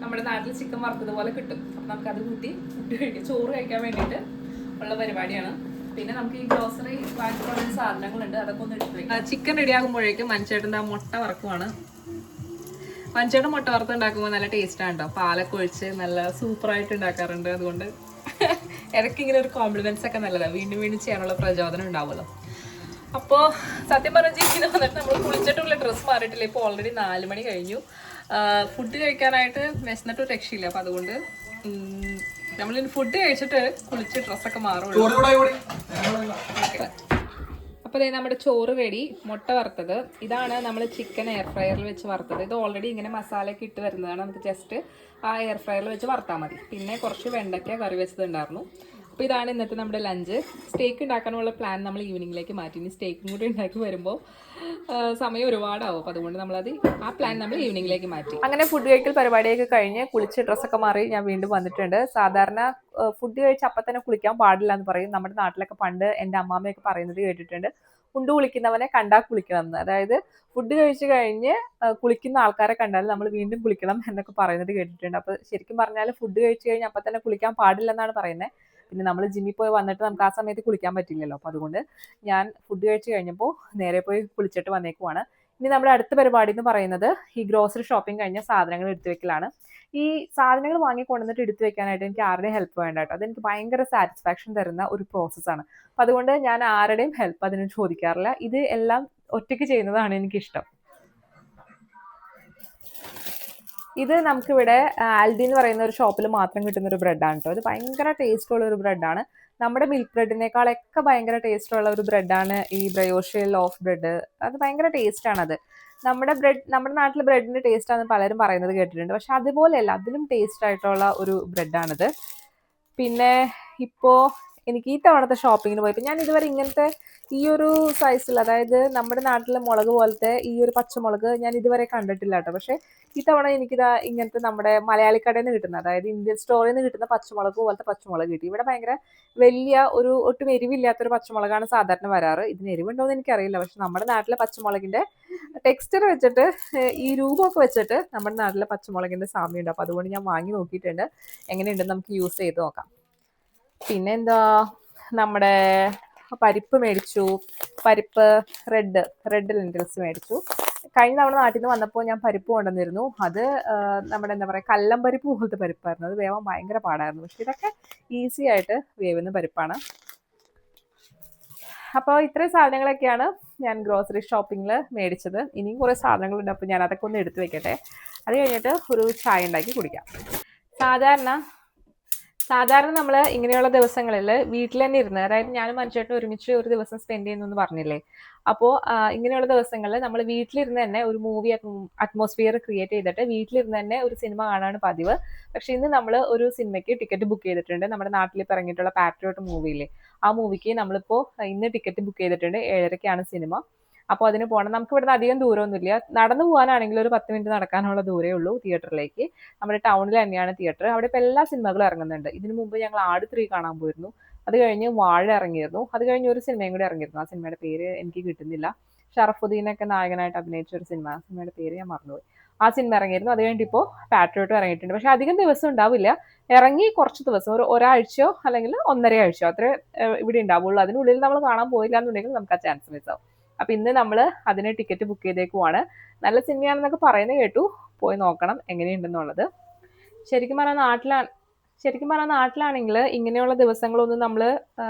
നമ്മുടെ നാട്ടിൽ ചിക്കൻ വറുത്തതുപോലെ കിട്ടും. അപ്പം നമുക്കത് കൂട്ടി ഫുഡ് കഴിക്കാം, ചോറ് കഴിക്കാൻ വേണ്ടിയിട്ട് ഉള്ള പരിപാടിയാണ്. പിന്നെ നമുക്ക് ഈ ഗ്രോസറി വാങ്ങിക്കൊണ്ട സാധനങ്ങളുണ്ട്, അതൊക്കെ ഒന്ന് എടുത്ത് വെക്കാം. ചിക്കൻ റെഡി ആകുമ്പോഴേക്കും മനുഷ്യട്ടൻ്റെ ആ മുട്ട വറക്കുവാണ്. മനുഷ്യട്ടൻ മുട്ട വറുത്ത് ഉണ്ടാക്കുമ്പോൾ നല്ല ടേസ്റ്റാണ് കേട്ടോ, പാലൊക്കെ ഒഴിച്ച് നല്ല സൂപ്പറായിട്ട് ഉണ്ടാക്കാറുണ്ട്. അതുകൊണ്ട് ഇടയ്ക്ക് ഇങ്ങനെ ഒരു കോംപ്ലിമെന്റ്സ് ഒക്കെ നല്ലതാണ്, വീണ്ടും വീണ്ടും ചെയ്യാനുള്ള പ്രചോദനം ഉണ്ടാവുമല്ലോ. അപ്പോൾ സത്യം പറഞ്ഞാൽ ഇങ്ങനെ വന്നിട്ട് നമ്മൾ കുളിച്ചിട്ടുള്ള ഡ്രസ്സ് മാറിയിട്ടില്ല. ഇപ്പോൾ ഓൾറെഡി 4 മണി കഴിഞ്ഞു. ഫുഡ് കഴിക്കാനായിട്ട് വിശന്നിട്ട് ഒരു രക്ഷയില്ല. അപ്പം അതുകൊണ്ട് നമ്മളിനി ഫുഡ് കഴിച്ചിട്ട് കുളിച്ച് ഡ്രസ്സൊക്കെ മാറുള്ളൂ. അപ്പോൾ ഇതേ നമ്മുടെ ചോറ് റെഡി. മുട്ട വറുത്തത് ഇതാണ്. നമ്മൾ ചിക്കൻ എയർ ഫ്രയറിൽ വെച്ച് വറുത്തത്. ഇത് ഓൾറെഡി ഇങ്ങനെ മസാലയൊക്കെ ഇട്ട് വരുന്നതാണ്. നമുക്ക് ജസ്റ്റ് ആ എയർ ഫ്രയറിൽ വെച്ച് വറുത്താൽ മതി. പിന്നെ കുറച്ച് വെണ്ടയ്ക്ക കറി വെച്ചതുണ്ടായിരുന്നു. അപ്പോൾ ഇതാണ് ഇന്നത്തെ നമ്മുടെ ലഞ്ച്. സ്റ്റേക്ക് ഉണ്ടാക്കാനുള്ള പ്ലാൻ നമ്മൾ ഈവനിങ്ങിലേക്ക് മാറ്റി. ഇനി സ്റ്റേക്കും കൂടി ഉണ്ടാക്കി വരുമ്പോൾ സമയം ഒരുപാടാവും. അപ്പോൾ അതുകൊണ്ട് നമ്മളത് ആ പ്ലാൻ നമ്മൾ ഈവനിങ്ങിലേക്ക് മാറ്റി. അങ്ങനെ ഫുഡ് കഴിക്കൽ പരിപാടിയൊക്കെ കഴിഞ്ഞ് കുളിച്ച് ഡ്രസ്സൊക്കെ മാറി ഞാൻ വീണ്ടും വന്നിട്ടുണ്ട്. സാധാരണ ഫുഡ് കഴിച്ച് അപ്പം തന്നെ കുളിക്കാൻ പാടില്ല എന്ന് പറയും. നമ്മുടെ നാട്ടിലൊക്കെ പണ്ട് എൻ്റെ അമ്മാമ്മയൊക്കെ പറയുന്നത് കേട്ടിട്ടുണ്ട്, ഉണ്ടു കുളിക്കുന്നവനെ കണ്ടാൽ കുളിക്കണം എന്ന്. അതായത് ഫുഡ് കഴിച്ച് കഴിഞ്ഞ് കുളിക്കുന്ന ആൾക്കാരെ കണ്ടാൽ നമ്മൾ വീണ്ടും കുളിക്കണം എന്നൊക്കെ പറയുന്നത് കേട്ടിട്ടുണ്ട്. അപ്പോൾ ശരിക്കും പറഞ്ഞാൽ ഫുഡ് കഴിച്ച് കഴിഞ്ഞ് അപ്പം തന്നെ കുളിക്കാൻ പാടില്ലെന്നാണ് പറയുന്നത്. പിന്നെ നമ്മൾ ജിമ്മിൽ പോയി വന്നിട്ട് നമുക്ക് ആ സമയത്ത് കുളിക്കാൻ പറ്റില്ലല്ലോ. അപ്പോൾ അതുകൊണ്ട് ഞാൻ ഫുഡ് കഴിച്ച് കഴിഞ്ഞപ്പോൾ നേരെ പോയി കുളിച്ചിട്ട് വന്നേക്കുവാണ്. ഇനി നമ്മുടെ അടുത്ത പരിപാടി എന്ന് പറയുന്നത് ഈ ഗ്രോസറി ഷോപ്പിംഗ് കഴിഞ്ഞ സാധനങ്ങൾ എടുത്തു വെക്കലാണ്. ഈ സാധനങ്ങൾ വാങ്ങി കൊണ്ടുവന്നിട്ട് എടുത്തു വെക്കാനായിട്ട് എനിക്ക് ആരുടെയും ഹെൽപ്പ് വേണ്ട കേട്ടോ. അതെനിക്ക് ഭയങ്കര സാറ്റിസ്ഫാക്ഷൻ തരുന്ന ഒരു പ്രോസസ്സാണ്. അപ്പം അതുകൊണ്ട് ഞാൻ ആരുടെയും ഹെൽപ്പ് അതിന് ചോദിക്കാറില്ല. ഇത് എല്ലാം ഒറ്റയ്ക്ക് ചെയ്യുന്നതാണ് എനിക്കിഷ്ടം. ഇത് നമുക്കിവിടെ ആൽഡി എന്ന് പറയുന്ന ഒരു ഷോപ്പിൽ മാത്രം കിട്ടുന്ന ഒരു ബ്രെഡാണ് കേട്ടോ. ഇത് ഭയങ്കര ടേസ്റ്റുള്ള ഒരു ബ്രെഡാണ്. നമ്മുടെ മിൽക്ക് ബ്രെഡിനേക്കാളൊക്കെ ഭയങ്കര ടേസ്റ്റുള്ള ഒരു ബ്രെഡാണ് ഈ ബ്രയോഷെ ലോഫ് ബ്രെഡ്. അത് ഭയങ്കര ടേസ്റ്റാണത്. നമ്മുടെ നാട്ടിലെ ബ്രെഡിന്റെ ടേസ്റ്റാണെന്ന് പലരും പറയുന്നത് കേട്ടിട്ടുണ്ട്. പക്ഷെ അതുപോലെയല്ല, അതിലും ടേസ്റ്റ് ആയിട്ടുള്ള ഒരു ബ്രെഡാണിത്. പിന്നെ ഇപ്പോൾ എനിക്ക് ഈ തവണത്തെ ഷോപ്പിങ്ങിന് പോയപ്പോൾ ഞാൻ ഇതുവരെ ഇങ്ങനത്തെ ഈ ഒരു സൈസിൽ, അതായത് നമ്മുടെ നാട്ടിലെ മുളക് പോലത്തെ ഈ ഒരു പച്ചമുളക് ഞാൻ ഇതുവരെ കണ്ടിട്ടില്ല കേട്ടോ. പക്ഷേ ഈ തവണ എനിക്കിതാ ഇങ്ങനത്തെ നമ്മുടെ മലയാളി കടയിൽ നിന്ന് കിട്ടുന്ന, അതായത് ഇന്ത്യൻ സ്റ്റോറിൽ നിന്ന് കിട്ടുന്ന പച്ചമുളക് പോലത്തെ പച്ചമുളക് കിട്ടി. ഇവിടെ ഭയങ്കര വലിയ ഒരു ഒട്ടും എരിവില്ലാത്തൊരു പച്ചമുളകാണ് സാധാരണ വരാറ്. ഇതിന് എരിവുണ്ടോ എന്ന് എനിക്കറിയില്ല. പക്ഷെ നമ്മുടെ നാട്ടിലെ പച്ചമുളകിന്റെ ടെക്സ്ചർ വെച്ചിട്ട് ഈ രൂപമൊക്കെ വെച്ചിട്ട് നമ്മുടെ നാട്ടിലെ പച്ചമുളകിന്റെ സാമ്യമുണ്ട്. അപ്പോൾ അതുകൊണ്ട് ഞാൻ വാങ്ങി നോക്കിയിട്ടുണ്ട്. എങ്ങനെയുണ്ടെന്ന് നമുക്ക് യൂസ് ചെയ്ത് നോക്കാം. പിന്നെ എന്താ, നമ്മുടെ പരിപ്പ് മേടിച്ചു. പരിപ്പ് റെഡ് ലെൻറ്റിൽസ് മേടിച്ചു. കഴിഞ്ഞ തവണ നാട്ടിൽ നിന്ന് വന്നപ്പോൾ ഞാൻ പരിപ്പ് കൊണ്ടുവന്നിരുന്നു. അത് നമ്മുടെ എന്താ പറയുക, കല്ലം പരിപ്പ് പോലത്തെ പരിപ്പായിരുന്നു. അത് വേവാൻ ഭയങ്കര പാടായിരുന്നു. പക്ഷെ ഇതൊക്കെ ഈസി ആയിട്ട് വേവുന്ന പരിപ്പാണ്. അപ്പോൾ ഇത്രയും സാധനങ്ങളൊക്കെയാണ് ഞാൻ ഗ്രോസറി ഷോപ്പിങ്ങിൽ മേടിച്ചത്. ഇനിയും കുറേ സാധനങ്ങളുണ്ട്. അപ്പോൾ ഞാൻ അതൊക്കെ ഒന്ന് എടുത്തു വെക്കട്ടെ. അത് കഴിഞ്ഞിട്ട് ഒരു ചായ ഉണ്ടാക്കി കുടിക്കാം. സാധാരണ നമ്മൾ ഇങ്ങനെയുള്ള ദിവസങ്ങളിൽ വീട്ടിൽ തന്നെ ഇരുന്ന്, അതായത് ഞാനും മനുഷ്യട്ടും ഒരുമിച്ച് ഒരു ദിവസം സ്പെൻഡ് ചെയ്യുന്നു പറഞ്ഞില്ലേ. അപ്പോൾ ഇങ്ങനെയുള്ള ദിവസങ്ങളിൽ നമ്മൾ വീട്ടിലിരുന്ന് തന്നെ ഒരു മൂവി അറ്റ്മോസ്ഫിയർ ക്രിയേറ്റ് ചെയ്തിട്ട് വീട്ടിലിരുന്ന് തന്നെ ഒരു സിനിമ കാണാനാണ് പതിവ്. പക്ഷെ ഇന്ന് നമ്മൾ ഒരു സിനിമയ്ക്ക് ടിക്കറ്റ് ബുക്ക് ചെയ്തിട്ടുണ്ട്. നമ്മുടെ നാട്ടിൽ ഇപ്പോൾ ഇറങ്ങിയിട്ടുള്ള പാട്രിയോട്ട് മൂവിയില്ലേ, ആ മൂവിക്ക് നമ്മളിപ്പോൾ ഇന്ന് ടിക്കറ്റ് ബുക്ക് ചെയ്തിട്ടുണ്ട്. 7:30-ക്കാണ് സിനിമ. അപ്പോൾ അതിന് പോകണം. നമുക്ക് ഇവിടുന്ന് അധികം ദൂരമൊന്നുമില്ല. നടന്നു പോകാനാണെങ്കിൽ ഒരു 10 മിനിറ്റ് നടക്കാനുള്ള ദൂരമേ ഉള്ളൂ തിയേറ്ററിലേക്ക്. നമ്മുടെ ടൗണിൽ തന്നെയാണ് തിയേറ്റർ. അവിടെ ഇപ്പോൾ എല്ലാ സിനിമകളും ഇറങ്ങുന്നുണ്ട്. ഇതിനു മുമ്പ് ഞങ്ങൾ ആട് 3 കാണാൻ പോയിരുന്നു. അത് കഴിഞ്ഞ് വാഴ ഇറങ്ങിയിരുന്നു. അത് കഴിഞ്ഞ് ഒരു സിനിമയും കൂടി ഇറങ്ങിയിരുന്നു. ആ സിനിമയുടെ പേര് എനിക്ക് കിട്ടുന്നില്ല. ഷറഫുദ്ദീനൊക്കെ നായകനായിട്ട് അഭിനയിച്ച ഒരു സിനിമ. ആ സിനിമയുടെ പേര് ഞാൻ മറന്നുപോയി. ആ സിനിമ ഇറങ്ങിയിരുന്നു. അത് കഴിഞ്ഞിട്ട് ഇപ്പോൾ പാട്രിയോട്ടും ഇറങ്ങിയിട്ടുണ്ട്. പക്ഷെ അധികം ദിവസം ഉണ്ടാവില്ല. ഇറങ്ങി കുറച്ച് ദിവസം, ഒരാഴ്ചയോ അല്ലെങ്കിൽ 1.5 ആഴ്ചയോ അത്രേ ഇവിടെ ഉണ്ടാവുള്ളൂ. അതിനുള്ളിൽ നമ്മൾ കാണാൻ പോയില്ല എന്നുണ്ടെങ്കിൽ നമുക്ക് ആ ചാൻസ് മിസ്സാവും. അപ്പം ഇന്ന് നമ്മൾ അതിന് ടിക്കറ്റ് ബുക്ക് ചെയ്തേക്കുവാണ്. നല്ല സിനിമയാണെന്നൊക്കെ പറയുന്നത് കേട്ടു. പോയി നോക്കണം എങ്ങനെയുണ്ടെന്നുള്ളത്. ശരിക്കും പറഞ്ഞാൽ നാട്ടിലാണെങ്കിൽ ഇങ്ങനെയുള്ള ദിവസങ്ങളൊന്നും നമ്മൾ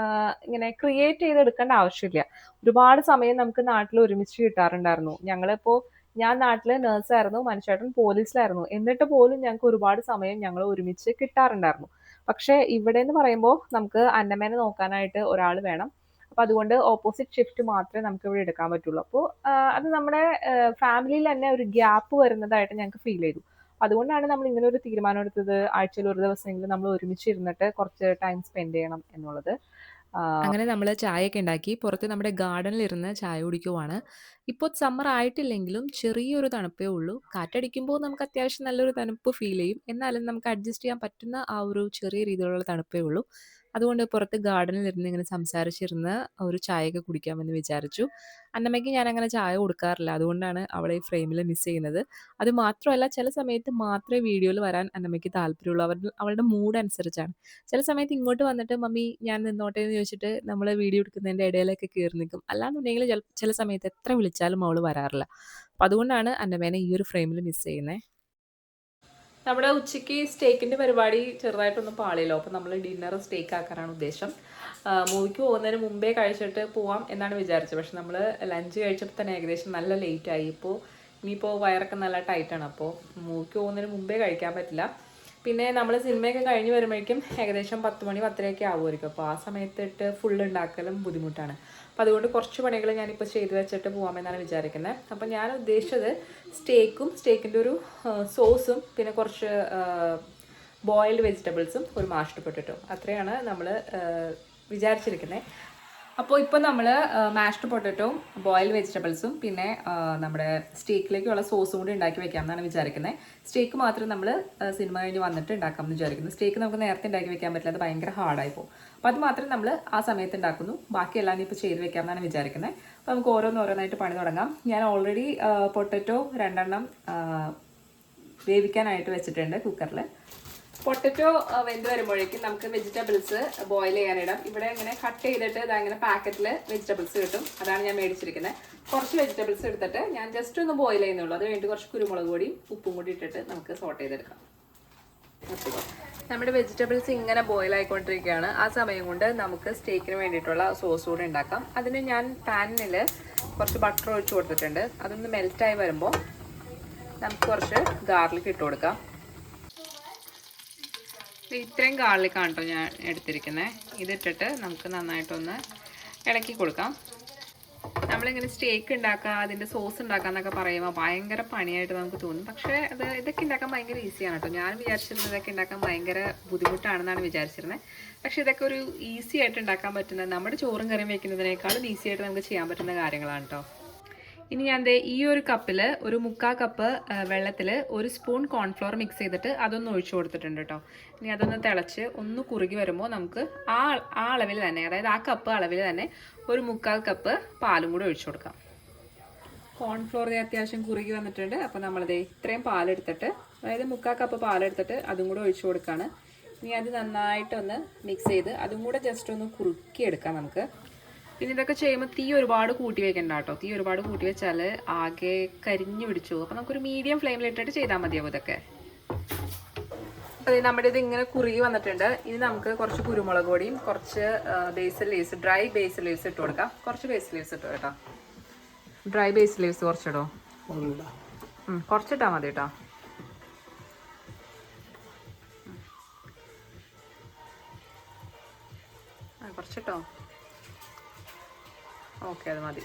ഇങ്ങനെ ക്രിയേറ്റ് ചെയ്തെടുക്കേണ്ട ആവശ്യമില്ല. ഒരുപാട് സമയം നമുക്ക് നാട്ടിൽ ഒരുമിച്ച് കിട്ടാറുണ്ടായിരുന്നു. ഞാൻ നാട്ടിൽ നേഴ്സായിരുന്നു, മനുഷ്യട്ടൻ പോലീസിലായിരുന്നു. എന്നിട്ട് പോലും ഞങ്ങൾക്ക് ഒരുപാട് സമയം ഞങ്ങൾ ഒരുമിച്ച് കിട്ടാറുണ്ടായിരുന്നു. പക്ഷേ ഇവിടെ എന്ന് പറയുമ്പോൾ നമുക്ക് അന്നമ്മേനെ നോക്കാനായിട്ട് ഒരാൾ വേണം. അപ്പോൾ അതുകൊണ്ട് ഓപ്പോസിറ്റ് ഷിഫ്റ്റ് മാത്രമേ നമുക്ക് ഇവിടെ എടുക്കാൻ പറ്റുള്ളൂ. അപ്പോൾ അത് നമ്മുടെ ഫാമിലിയിൽ തന്നെ ഒരു ഗ്യാപ്പ് വരുന്നതായിട്ട് ഞങ്ങൾക്ക് ഫീൽ ചെയ്തു. അതുകൊണ്ടാണ് നമ്മൾ ഇങ്ങനെ ഒരു തീരുമാനം എടുത്തത്. ആഴ്ചയിൽ ഒരു ദിവസമെങ്കിലും നമ്മൾ ഒരുമിച്ച് ഇരുന്നിട്ട് കുറച്ച് ടൈം സ്പെൻഡ് ചെയ്യണം എന്നുള്ളത്. അങ്ങനെ നമ്മൾ ചായയൊക്കെ ഉണ്ടാക്കി പുറത്ത് നമ്മുടെ ഗാർഡനിൽ ഇരുന്ന് ചായ കുടിക്കുവാണ്. ഇപ്പോൾ സമ്മർ ആയിട്ടില്ലെങ്കിലും ചെറിയൊരു തണുപ്പേ ഉള്ളൂ. കാറ്റടിക്കുമ്പോൾ നമുക്ക് അത്യാവശ്യം നല്ലൊരു തണുപ്പ് ഫീൽ ചെയ്യും. എന്നാലും നമുക്ക് അഡ്ജസ്റ്റ് ചെയ്യാൻ പറ്റുന്ന ആ ഒരു ചെറിയ രീതിയിലുള്ള തണുപ്പേ ഉള്ളൂ. അതുകൊണ്ട് പുറത്ത് ഗാർഡനിലിരുന്ന് ഇങ്ങനെ സംസാരിച്ചിരുന്ന് ഒരു ചായയൊക്കെ കുടിക്കാമെന്ന് വിചാരിച്ചു. അന്നമ്മയ്ക്ക് ഞാനങ്ങനെ ചായ കൊടുക്കാറില്ല. അതുകൊണ്ടാണ് അവളെ ഈ ഫ്രെയിമിൽ മിസ് ചെയ്യുന്നത്. അത് മാത്രമല്ല ചില സമയത്ത് മാത്രമേ വീഡിയോയിൽ വരാൻ അന്നമ്മയ്ക്ക് താല്പര്യമുള്ളൂ. അവളുടെ മൂഡ് അനുസരിച്ചാണ്. ചില സമയത്ത് ഇങ്ങോട്ട് വന്നിട്ട് മമ്മി ഞാൻ നിന്നോട്ടെ എന്ന് ചോദിച്ചിട്ട് നമ്മൾ വീഡിയോ എടുക്കുന്നതിൻ്റെ ഇടയിലൊക്കെ കയറി നിൽക്കും. അല്ലാന്നുണ്ടെങ്കിൽ ചില സമയത്ത് എത്ര വിളിച്ചാലും അവൾ വരാറില്ല. അപ്പം അതുകൊണ്ടാണ് അന്നമ്മേനെ ഈ ഒരു ഫ്രെയിമിൽ മിസ് ചെയ്യുന്നത്. നമ്മുടെ ഉച്ചയ്ക്ക് സ്റ്റേക്കിൻ്റെ പരിപാടി ചെറുതായിട്ടൊന്നും പാളിയല്ലോ. അപ്പോൾ നമ്മൾ ഡിന്നർ സ്റ്റേക്ക് ആക്കാനാണ് ഉദ്ദേശം. മൂവിക്ക് പോകുന്നതിന് മുമ്പേ കഴിച്ചിട്ട് പോവാം എന്നാണ് വിചാരിച്ചത്. പക്ഷെ നമ്മൾ ലഞ്ച് കഴിച്ചപ്പോൾ തന്നെ ഏകദേശം നല്ല ലേറ്റായി. ഇപ്പോൾ ഇനിയിപ്പോൾ വയറൊക്കെ നല്ല ടൈറ്റാണ്. അപ്പോൾ മൂവിക്ക് പോകുന്നതിന് മുമ്പേ കഴിക്കാൻ പറ്റില്ല. പിന്നെ നമ്മൾ സിനിമയൊക്കെ കഴിഞ്ഞ് വരുമ്പോഴേക്കും ഏകദേശം 10 മണി 10:30 ആവുമായിരിക്കും. അപ്പോൾ ആ സമയത്തിട്ട് ഫുള്ള് ഉണ്ടാക്കലും ബുദ്ധിമുട്ടാണ്. അപ്പോൾ അതുകൊണ്ട് കുറച്ച് പണികൾ ഞാനിപ്പോൾ ചെയ്ത് വെച്ചിട്ട് പോകാമെന്നാണ് വിചാരിക്കുന്നത്. അപ്പോൾ ഞാൻ ഉദ്ദേശിച്ചത് സ്റ്റേക്കിൻ്റെ ഒരു സോസും പിന്നെ കുറച്ച് ബോയിൽഡ് വെജിറ്റബിൾസും ഒരു മാഷ്ഡ് പൊട്ടറ്റോ, അത്രയാണ് നമ്മൾ വിചാരിച്ചിരിക്കുന്നത്. അപ്പോൾ ഇപ്പോൾ നമ്മൾ മാഷ്ഡ് പൊട്ടറ്റോയും ബോയിൽഡ് വെജിറ്റബിൾസും പിന്നെ നമ്മുടെ സ്റ്റേക്കിലേക്കുള്ള സോസും കൂടി ഉണ്ടാക്കി വെക്കാമെന്നാണ് വിചാരിക്കുന്നത്. സ്റ്റേക്ക് മാത്രം നമ്മൾ സിനിമ കഴിഞ്ഞ് വന്നിട്ട് ഉണ്ടാക്കാമെന്ന് വിചാരിക്കുന്നു. സ്റ്റേക്ക് നമുക്ക് നേരത്തെ ഉണ്ടാക്കി വെക്കാൻ പറ്റില്ല, അത് ഭയങ്കര ഹാർഡായി പോകും. അപ്പോൾ അത് മാത്രം നമ്മൾ ആ സമയത്ത് ഉണ്ടാക്കുന്നു. ബാക്കിയെല്ലാം ഇപ്പോൾ ചെയ്ത് വെക്കാമെന്നാണ് വിചാരിക്കുന്നത്. അപ്പോൾ നമുക്ക് ഓരോന്നായിട്ട് പണി തുടങ്ങാം. ഞാൻ ഓൾറെഡി പൊട്ടറ്റോ 2 എണ്ണം വേവിക്കാനായിട്ട് വെച്ചിട്ടുണ്ട് കുക്കറിൽ. പൊട്ടറ്റോ വെന്ത് വരുമ്പോഴേക്കും നമുക്ക് വെജിറ്റബിൾസ് ബോയിൽ ചെയ്യാനിടാം. ഇവിടെ ഇങ്ങനെ കട്ട് ചെയ്തിട്ട് ഇതങ്ങനെ പാക്കറ്റിൽ വെജിറ്റബിൾസ് കിട്ടും, അതാണ് ഞാൻ മേടിച്ചിരിക്കുന്നത്. കുറച്ച് വെജിറ്റബിൾസ് എടുത്തിട്ട് ഞാൻ ജസ്റ്റ് ഒന്ന് ബോയിൽ ചെയ്യുന്നുള്ളൂ. അത് കഴിഞ്ഞിട്ട് കുറച്ച് കുരുമുളക് പൊടിയും ഉപ്പും കൂടി ഇട്ടിട്ട് നമുക്ക് സോട്ട് ചെയ്തെടുക്കാം. നമ്മുടെ വെജിറ്റബിൾസ് ഇങ്ങനെ ബോയിൽ ആയിക്കൊണ്ടിരിക്കുകയാണ്. ആ സമയം കൊണ്ട് നമുക്ക് സ്റ്റേക്കിന് വേണ്ടിയിട്ടുള്ള സോസ് കൂടി ഉണ്ടാക്കാം. അതിന് ഞാൻ പാനിൽ കുറച്ച് ബട്ടർ ഒഴിച്ച് കൊടുത്തിട്ടുണ്ട്. അതൊന്ന് മെൽറ്റായി വരുമ്പോൾ നമുക്ക് കുറച്ച് ഗാർലിക് ഇട്ട് കൊടുക്കാം. ഇത്രയും ഗാർലിക്കാണ് കേട്ടോ ഞാൻ എടുത്തിരിക്കുന്നത്. ഇതിട്ടിട്ട് നമുക്ക് നന്നായിട്ടൊന്ന് ഇളക്കി കൊടുക്കാം. നമ്മളിങ്ങനെ സ്റ്റേക്ക് ഉണ്ടാക്കുക, അതിൻ്റെ സോസ് ഉണ്ടാക്കുക എന്നൊക്കെ പറയുമ്പോൾ ഭയങ്കര പണിയായിട്ട് നമുക്ക് തോന്നും. പക്ഷേ ഇതൊക്കെ ഉണ്ടാക്കാൻ ഭയങ്കര ഈസിയാണ് കേട്ടോ. ഞാൻ വിചാരിച്ചിരുന്നത് ഇതൊക്കെ ഉണ്ടാക്കാൻ ഭയങ്കര ബുദ്ധിമുട്ടാണെന്നാണ് വിചാരിച്ചിരുന്നത്. പക്ഷേ ഇതൊക്കെ ഒരു ഈസി ആയിട്ട് ഉണ്ടാക്കാൻ പറ്റുന്ന, നമ്മുടെ ചോറും കറിയും വെക്കുന്നതിനേക്കാളും ഈസി ആയിട്ട് നമുക്ക് ചെയ്യാൻ പറ്റുന്ന കാര്യങ്ങളാണ് കേട്ടോ. ഇനി ഞാൻ ഈ ഒരു കപ്പിൽ ഒരു 1/4 കപ്പ് വെള്ളത്തിൽ 1 സ്പൂൺ കോൺഫ്ലോർ മിക്സ് ചെയ്തിട്ട് അതൊന്ന് ഒഴിച്ചു കൊടുത്തിട്ടുണ്ട് കേട്ടോ. ഇനി അതൊന്ന് തിളച്ച് ഒന്ന് കുറുകി വരുമ്പോൾ നമുക്ക് ആ അളവിൽ തന്നെ, അതായത് ആ കപ്പ് അളവിൽ തന്നെ ഒരു 1/4 കപ്പ് പാലും കൂടി ഒഴിച്ചു കൊടുക്കാം. കോൺഫ്ലോർ അത്യാവശ്യം കുറുകി വന്നിട്ടുണ്ട്. അപ്പോൾ നമ്മളിത് ഇത്രയും പാലെടുത്തിട്ട്, അതായത് 1/4 കപ്പ് പാലെടുത്തിട്ട് അതും കൂടെ ഒഴിച്ചു കൊടുക്കുകയാണ്. ഇനി അത് നന്നായിട്ടൊന്ന് മിക്സ് ചെയ്ത് അതും കൂടെ ജസ്റ്റ് ഒന്ന് കുറുക്കിയെടുക്കാം നമുക്ക്. പിന്നെ ഇതൊക്കെ ചെയ്യുമ്പോൾ തീ ഒരുപാട് കൂട്ടി വെക്കണ്ട കേട്ടോ. തീ ഒരുപാട് കൂട്ടി വെച്ചാൽ ആകെ കരിഞ്ഞു പിടിച്ചു. അപ്പോൾ നമുക്കൊരു മീഡിയം ഫ്ലെയിമിലിട്ടിട്ട് ചെയ്താൽ മതിയാവും ഇതൊക്കെ. അപ്പോൾ നമ്മുടെ ഇത് ഇങ്ങനെ കുറുകി വന്നിട്ടുണ്ട്. ഇനി നമുക്ക് കുറച്ച് കുരുമുളക് പൊടിയും കുറച്ച് ബേസിൽ ലീവ്സ്, ഡ്രൈ ബേസിൽ ലീവ്സ് ഇട്ട് കൊടുക്കാം. കുറച്ച് ബേസിൽ ലീവ്സ് ഇട്ടോ കേട്ടോ. ഡ്രൈ ബേസിൽ ലീവ്സ് കുറച്ചിടോ, കുറച്ചിട്ടാൽ മതി കേട്ടോ. കുറച്ചിട്ടോ, ഓക്കെ, അത് മതി.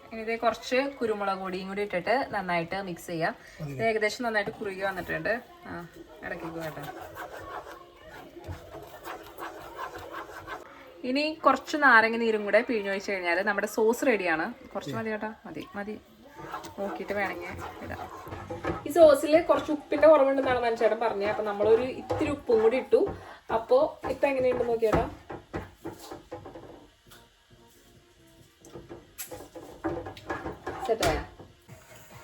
ഇനി ഇത് കുറച്ച് കുരുമുളക് പൊടിയും കൂടി ഇട്ടിട്ട് നന്നായിട്ട് മിക്സ് ചെയ്യാം. ഇത് ഏകദേശം നന്നായിട്ട് കുറുകി വന്നിട്ടുണ്ട്. ഇടയ്ക്ക് കേട്ടോ. ഇനി കുറച്ച് നാരങ്ങ നീരും കൂടെ പിഴിഞ്ഞൊഴിച്ച് കഴിഞ്ഞാൽ നമ്മുടെ സോസ് റെഡിയാണ്. കുറച്ച് മതി കേട്ടോ, മതി നോക്കിയിട്ട് വേണമെങ്കിൽ ഇടാം. ഈ സോസിൽ കുറച്ച് ഉപ്പിൻ്റെ കുറവുണ്ടെന്നാണ് മനുഷ്യൻ പറഞ്ഞത്. അപ്പം നമ്മളൊരു ഇത്തിരി ഉപ്പും കൂടി ഇട്ടു. അപ്പോൾ ഇപ്പം എങ്ങനെയുണ്ട് നോക്കിയേട്ടാ. സെറ്റായ.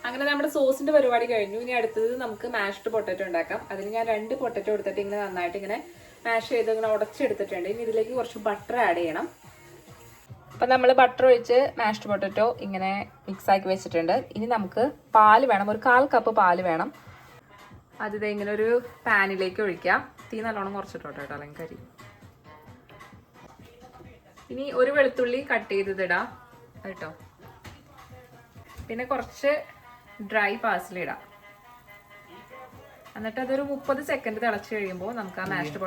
അങ്ങനെ നമ്മുടെ സോസിന്റെ പരിപാടി കഴിഞ്ഞു. ഇനി അടുത്തത് നമുക്ക് മാഷ്ഡ് പൊട്ടറ്റോ ഉണ്ടാക്കാം. അതിന് ഞാൻ 2 പൊട്ടറ്റോ എടുത്തിട്ട് ഇങ്ങനെ നന്നായിട്ട് ഇങ്ങനെ മാഷ് ചെയ്ത് ഇങ്ങനെ ഉടച്ചെടുത്തിട്ടുണ്ട്. ഇനി ഇതിലേക്ക് കുറച്ച് ബട്ടർ ആഡ് ചെയ്യണം. അപ്പം നമ്മൾ ബട്ടർ ഒഴിച്ച് മാഷ്ഡ് പൊട്ടറ്റോ ഇങ്ങനെ മിക്സ് ആക്കി വെച്ചിട്ടുണ്ട്. ഇനി നമുക്ക് പാല് വേണം, ഒരു 1/4 കപ്പ് പാല് വേണം. അത് ഇങ്ങനെ ഒരു പാനിലേക്ക് ഒഴിക്കാം. തീ നല്ലോണം കുറച്ചിട്ടോട്ടോ കേട്ടോ, അല്ലെങ്കിൽ കരി. ഇനി ഒരു വെളുത്തുള്ളി കട്ട് ചെയ്തിടാം കേട്ടോ. പിന്നെ കുറച്ച് ഡ്രൈ പാർസ്ലി ഇടാം. എന്നിട്ട് അതൊരു 30 സെക്കൻഡ് തിളച്ച് കഴിയുമ്പോൾ നമുക്ക് ആ മാഷ്ഡ്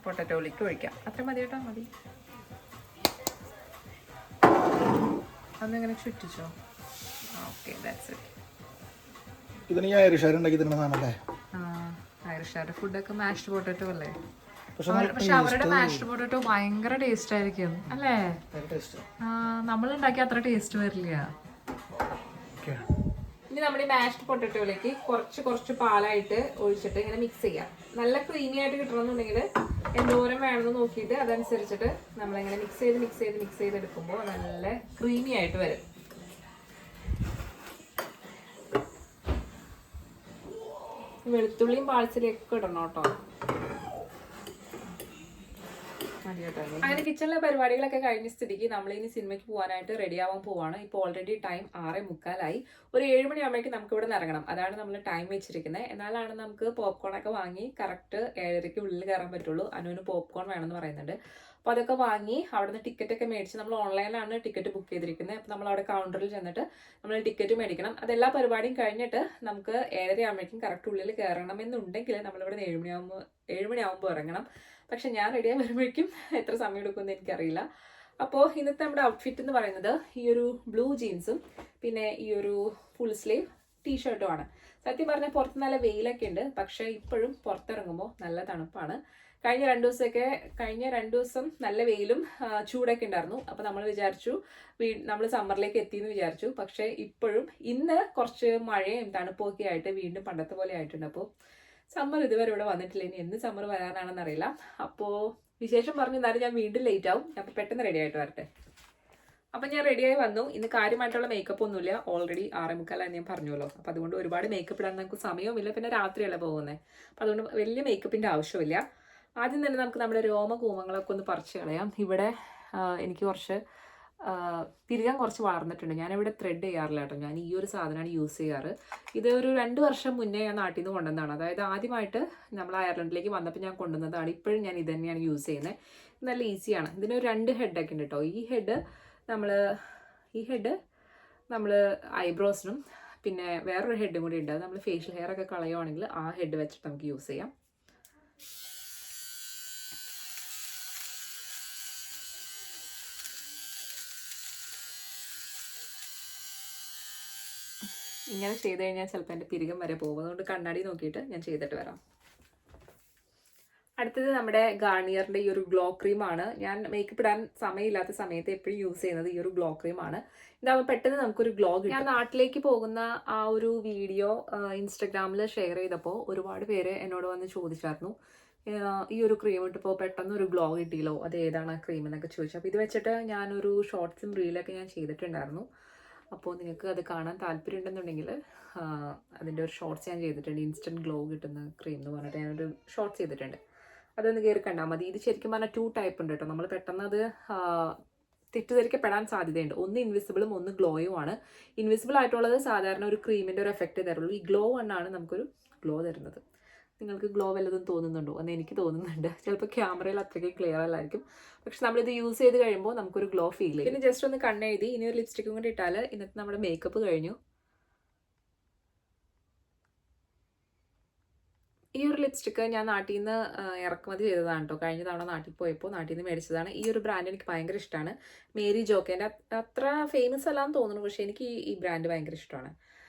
പൊട്ടറ്റോയിലേക്ക് ഒഴിക്കാം. അത്ര മതി കേട്ടോ, മതി. അതൊന്നിങ്ങനെ ചുറ്റിച്ചോ. Okay, that's it. ഇതിന് ഞാൻ ഐറിഷ് ഉണ്ടാക്കി തരുന്നതാണല്ലേ. ഐറിഷ് ഫുഡൊക്കെ മാഷ്ഡ് പൊട്ടറ്റോ അല്ലേ. പക്ഷെ അവരുടെ മാഷ്ഡ് പൊട്ടറ്റോ ഭയങ്കര ടേസ്റ്റ് ആയിരിക്കും അല്ലേ. നമ്മളുണ്ടാക്കിയ അത്ര ടേസ്റ്റ് വരില്ല. ഇനി നമ്മുടെ ഈ മാഷ്ഡ് പൊട്ടറ്റോയിലേക്ക് കുറച്ച് പാലായിട്ട് ഒഴിച്ചിട്ട് ഇങ്ങനെ മിക്സ് ചെയ്യാം. നല്ല ക്രീമി ആയിട്ട് കിട്ടണമെന്നുണ്ടെങ്കിൽ എന്തോരം വേണമെന്ന് നോക്കിയിട്ട് അതനുസരിച്ചിട്ട് നമ്മളിങ്ങനെ മിക്സ് ചെയ്തെടുക്കുമ്പോൾ നല്ല ക്രീമി ആയിട്ട് വരും. വെളുത്തുള്ളിയും പാഴ്സലിയൊക്കെ ഇടണം കേട്ടോ. അങ്ങനെ കിച്ചണിലെ പരിപാടികളൊക്കെ കഴിഞ്ഞ സ്ഥിതിക്ക് നമ്മളിനി സിനിമയ്ക്ക് പോകാനായിട്ട് റെഡി ആവാൻ പോവാണ്. ഇപ്പോൾ ഓൾറെഡി ടൈം 6:45. ഒരു 7 മണിയാകുമ്പോഴേക്കും നമുക്ക് ഇവിടെ നിന്ന് ഇറങ്ങണം. അതാണ് നമ്മൾ ടൈം വെച്ചിരിക്കുന്നത്. എന്നാലാണ് നമുക്ക് പോപ്കോണൊക്കെ വാങ്ങി കറക്റ്റ് 7:30 ഉള്ളിൽ കയറാൻ പറ്റുള്ളൂ. അനുവിന് പോപ്കോൺ വേണമെന്ന് പറയുന്നുണ്ട്. അപ്പോൾ അതൊക്കെ വാങ്ങി അവിടെ നിന്ന് ടിക്കറ്റൊക്കെ മേടിച്ച്, നമ്മൾ ഓൺലൈനിലാണ് ടിക്കറ്റ് ബുക്ക് ചെയ്തിരിക്കുന്നത്. അപ്പോൾ നമ്മൾ അവിടെ കൗണ്ടറിൽ ചെന്നിട്ട് നമ്മൾ ടിക്കറ്റ് മേടിക്കണം. അതെല്ലാ പരിപാടിയും കഴിഞ്ഞിട്ട് നമുക്ക് 7:30 ആകുമ്പോഴേക്കും കറക്റ്റ് ഉള്ളിൽ കയറണമെന്നുണ്ടെങ്കിൽ നമ്മളിവിടെ നിന്ന് 7 മണിയാകുമ്പോൾ ഇറങ്ങണം. പക്ഷെ ഞാൻ റെഡിയായി വരുമ്പോഴേക്കും എത്ര സമയം എടുക്കുമെന്ന് എനിക്കറിയില്ല. അപ്പോൾ ഇന്നത്തെ നമ്മുടെ ഔട്ട്ഫിറ്റ് എന്ന് പറയുന്നത് ഈ ഒരു ബ്ലൂ ജീൻസും പിന്നെ ഈ ഒരു ഫുൾ സ്ലീവ് ടീഷർട്ടും ആണ്. സത്യം പറഞ്ഞാൽ പുറത്ത് നല്ല വെയിലൊക്കെ ഉണ്ട്, പക്ഷേ ഇപ്പോഴും പുറത്തിറങ്ങുമ്പോൾ നല്ല തണുപ്പാണ്. കഴിഞ്ഞ 2 ദിവസം നല്ല വെയിലും ചൂടൊക്കെ ഉണ്ടായിരുന്നു. അപ്പോൾ നമ്മൾ വിചാരിച്ചു നമ്മൾ സമ്മറിലേക്ക് എത്തിയെന്ന് വിചാരിച്ചു. പക്ഷേ ഇപ്പോഴും ഇന്ന് കുറച്ച് മഴയും തണുപ്പൊക്കെ ആയിട്ട് വീണ്ടും പണ്ടത്തെ പോലെ ആയിട്ടുണ്ട്. അപ്പോൾ സമ്മർ ഇതുവരെ ഇവിടെ വന്നിട്ടില്ല. ഇനി എന്ന് സമ്മർ വരാനാണെന്ന് അറിയില്ല. അപ്പോൾ വിശേഷം പറഞ്ഞു എന്നാലും ഞാൻ വീണ്ടും ലേറ്റ് ആവും. അപ്പോൾ പെട്ടെന്ന് റെഡി ആയിട്ട് വരട്ടെ. അപ്പം ഞാൻ റെഡിയായി വന്നു. ഇന്ന് കാര്യമായിട്ടുള്ള മേക്കപ്പ് ഒന്നുമില്ല. ഓൾറെഡി 6:45 ഞാൻ പറഞ്ഞല്ലോ. അപ്പോൾ അതുകൊണ്ട് ഒരുപാട് മേക്കപ്പ് ഇടാൻ നമുക്ക് സമയവുമില്ല. പിന്നെ രാത്രിയല്ല പോകുന്നത്. അപ്പോൾ അതുകൊണ്ട് വലിയ മേക്കപ്പിൻ്റെ ആവശ്യമില്ല. ആദ്യം തന്നെ നമുക്ക് നമ്മുടെ രോമകൂമങ്ങളൊക്കെ ഒന്ന് പറിച്ച് കളയാം. ഇവിടെ എനിക്ക് കുറച്ച് തിരികാൻ കുറച്ച് വളർന്നിട്ടുണ്ട്. ഞാനിവിടെ ത്രെഡ് ചെയ്യാറില്ല കേട്ടോ. ഞാൻ ഈ ഒരു സാധനമാണ് യൂസ് ചെയ്യാറ്. ഇത് ഒരു 2 വർഷം മുന്നേ ഞാൻ നാട്ടിൽ നിന്ന് കൊണ്ടുവന്നതാണ്. അതായത് ആദ്യമായിട്ട് നമ്മൾ അയർലൻഡിലേക്ക് വന്നപ്പോൾ ഞാൻ കൊണ്ടുവന്നതാണ്. ഇപ്പോഴും ഞാൻ ഇത് തന്നെയാണ് യൂസ് ചെയ്യുന്നത്. നല്ല ഈസിയാണ്. ഇതിന് 2 ഹെഡൊക്കെ ഉണ്ട് കേട്ടോ. ഈ ഹെഡ് നമ്മൾ ഐബ്രോസിനും പിന്നെ വേറൊരു ഹെഡും കൂടി ഉണ്ട്. അത് നമ്മൾ ഫേഷ്യൽ ഹെയർ ഒക്കെ കളയുവാണെങ്കിൽ ആ ഹെഡ് വെച്ചിട്ട് നമുക്ക് യൂസ് ചെയ്യാം. ഇങ്ങനെ ചെയ്ത് കഴിഞ്ഞാൽ ചിലപ്പോൾ എൻ്റെ പിരികം വരെ പോകും. അതുകൊണ്ട് കണ്ണാടി നോക്കിയിട്ട് ഞാൻ ചെയ്തിട്ട് വരാം. അടുത്തത് നമ്മുടെ ഗാർണിയറിൻ്റെ ഈ ഒരു ഗ്ലോ ക്രീമാണ്. ഞാൻ മേക്കപ്പ് ഇടാൻ സമയമില്ലാത്ത സമയത്ത് എപ്പോഴും യൂസ് ചെയ്യുന്നത് ഈ ഒരു ഗ്ലോ ക്രീമാണ്. ഇതാകുമ്പോൾ പെട്ടെന്ന് നമുക്കൊരു ഗ്ലോ കിട്ടും. ഞാൻ നാട്ടിലേക്ക് പോകുന്ന ആ ഒരു വീഡിയോ ഇൻസ്റ്റഗ്രാമിൽ ഷെയർ ചെയ്തപ്പോൾ ഒരുപാട് പേര് എന്നോട് വന്ന് ചോദിച്ചായിരുന്നു, ഈ ഒരു ക്രീം ഇട്ടപ്പോൾ പെട്ടെന്ന് ഒരു ഗ്ലോ കിട്ടിയല്ലോ, അത് ഏതാണ് ആ ക്രീം എന്നൊക്കെ ചോദിച്ചു. അപ്പോൾ ഇത് വെച്ചിട്ട് ഞാനൊരു ഷോർട്സും റീലൊക്കെ ഞാൻ ചെയ്തിട്ടുണ്ടായിരുന്നു. അപ്പോൾ നിങ്ങൾക്ക് അത് കാണാൻ താല്പര്യം ഉണ്ടെന്നുണ്ടെങ്കിൽ അതിൻ്റെ ഒരു ഷോർട്സ് ഞാൻ ചെയ്തിട്ടുണ്ട്. ഇൻസ്റ്റൻറ്റ് ഗ്ലോ കിട്ടുന്ന ക്രീം എന്ന് പറഞ്ഞിട്ട് ഞാനൊരു ഷോർട്സ് ചെയ്തിട്ടുണ്ട്. അതൊന്ന് കയറി കണ്ടാൽ മതി. ഇത് ശരിക്കും പറഞ്ഞാൽ 2 ടൈപ്പ് ഉണ്ട് കേട്ടോ. നമ്മൾ പെട്ടെന്ന് അത് തെറ്റിദ്ധരിക്കപ്പെടാൻ സാധ്യതയുണ്ട്. ഒന്ന് ഇൻവിസിബിളും ഒന്ന് ഗ്ലോയുമാണ്. ഇൻവിസിബിൾ ആയിട്ടുള്ളത് സാധാരണ ഒരു ക്രീമിൻ്റെ ഒരു എഫക്റ്റ് തരുള്ളൂ. ഈ ഗ്ലോ ആണ് നമുക്കൊരു ഗ്ലോ തരുന്നത്. നിങ്ങൾക്ക് ഗ്ലോ വല്ലതും തോന്നുന്നുണ്ടോ എന്ന് എനിക്ക് തോന്നുന്നുണ്ട്. ചിലപ്പോൾ ക്യാമറയിൽ അത്രയ്ക്ക് ക്ലിയർ അല്ലായിരിക്കും, പക്ഷെ നമ്മളിത് യൂസ് ചെയ്ത് കഴിയുമ്പോൾ നമുക്കൊരു ഗ്ലോ ഫീൽ ചെയ്യും. പിന്നെ ജസ്റ്റ് ഒന്ന് കണ്ണെഴുതി ഇനി ഒരു ലിപ്സ്റ്റിക്കും കൂടി ഇട്ടാൽ ഇന്നത്തെ നമ്മുടെ മേക്കപ്പ് കഴിഞ്ഞു. ഈ ഒരു ലിപ്സ്റ്റിക്ക് ഞാൻ നാട്ടിൽ നിന്ന് ഇറക്കുമതി ചെയ്തതാണ് കേട്ടോ. കഴിഞ്ഞ തവണ നാട്ടിൽ പോയപ്പോൾ നാട്ടിൽ നിന്ന് മേടിച്ചതാണ്. ഈ ഒരു ബ്രാൻഡ് എനിക്ക് ഭയങ്കര ഇഷ്ടമാണ്. മേരി ജോക്കേൻ്റെ അത്ര ഫേമസ് അല്ലാന്ന് തോന്നുന്നു, പക്ഷേ എനിക്ക് ഈ ബ്രാൻഡ് ഭയങ്കര ഇഷ്ടമാണ്.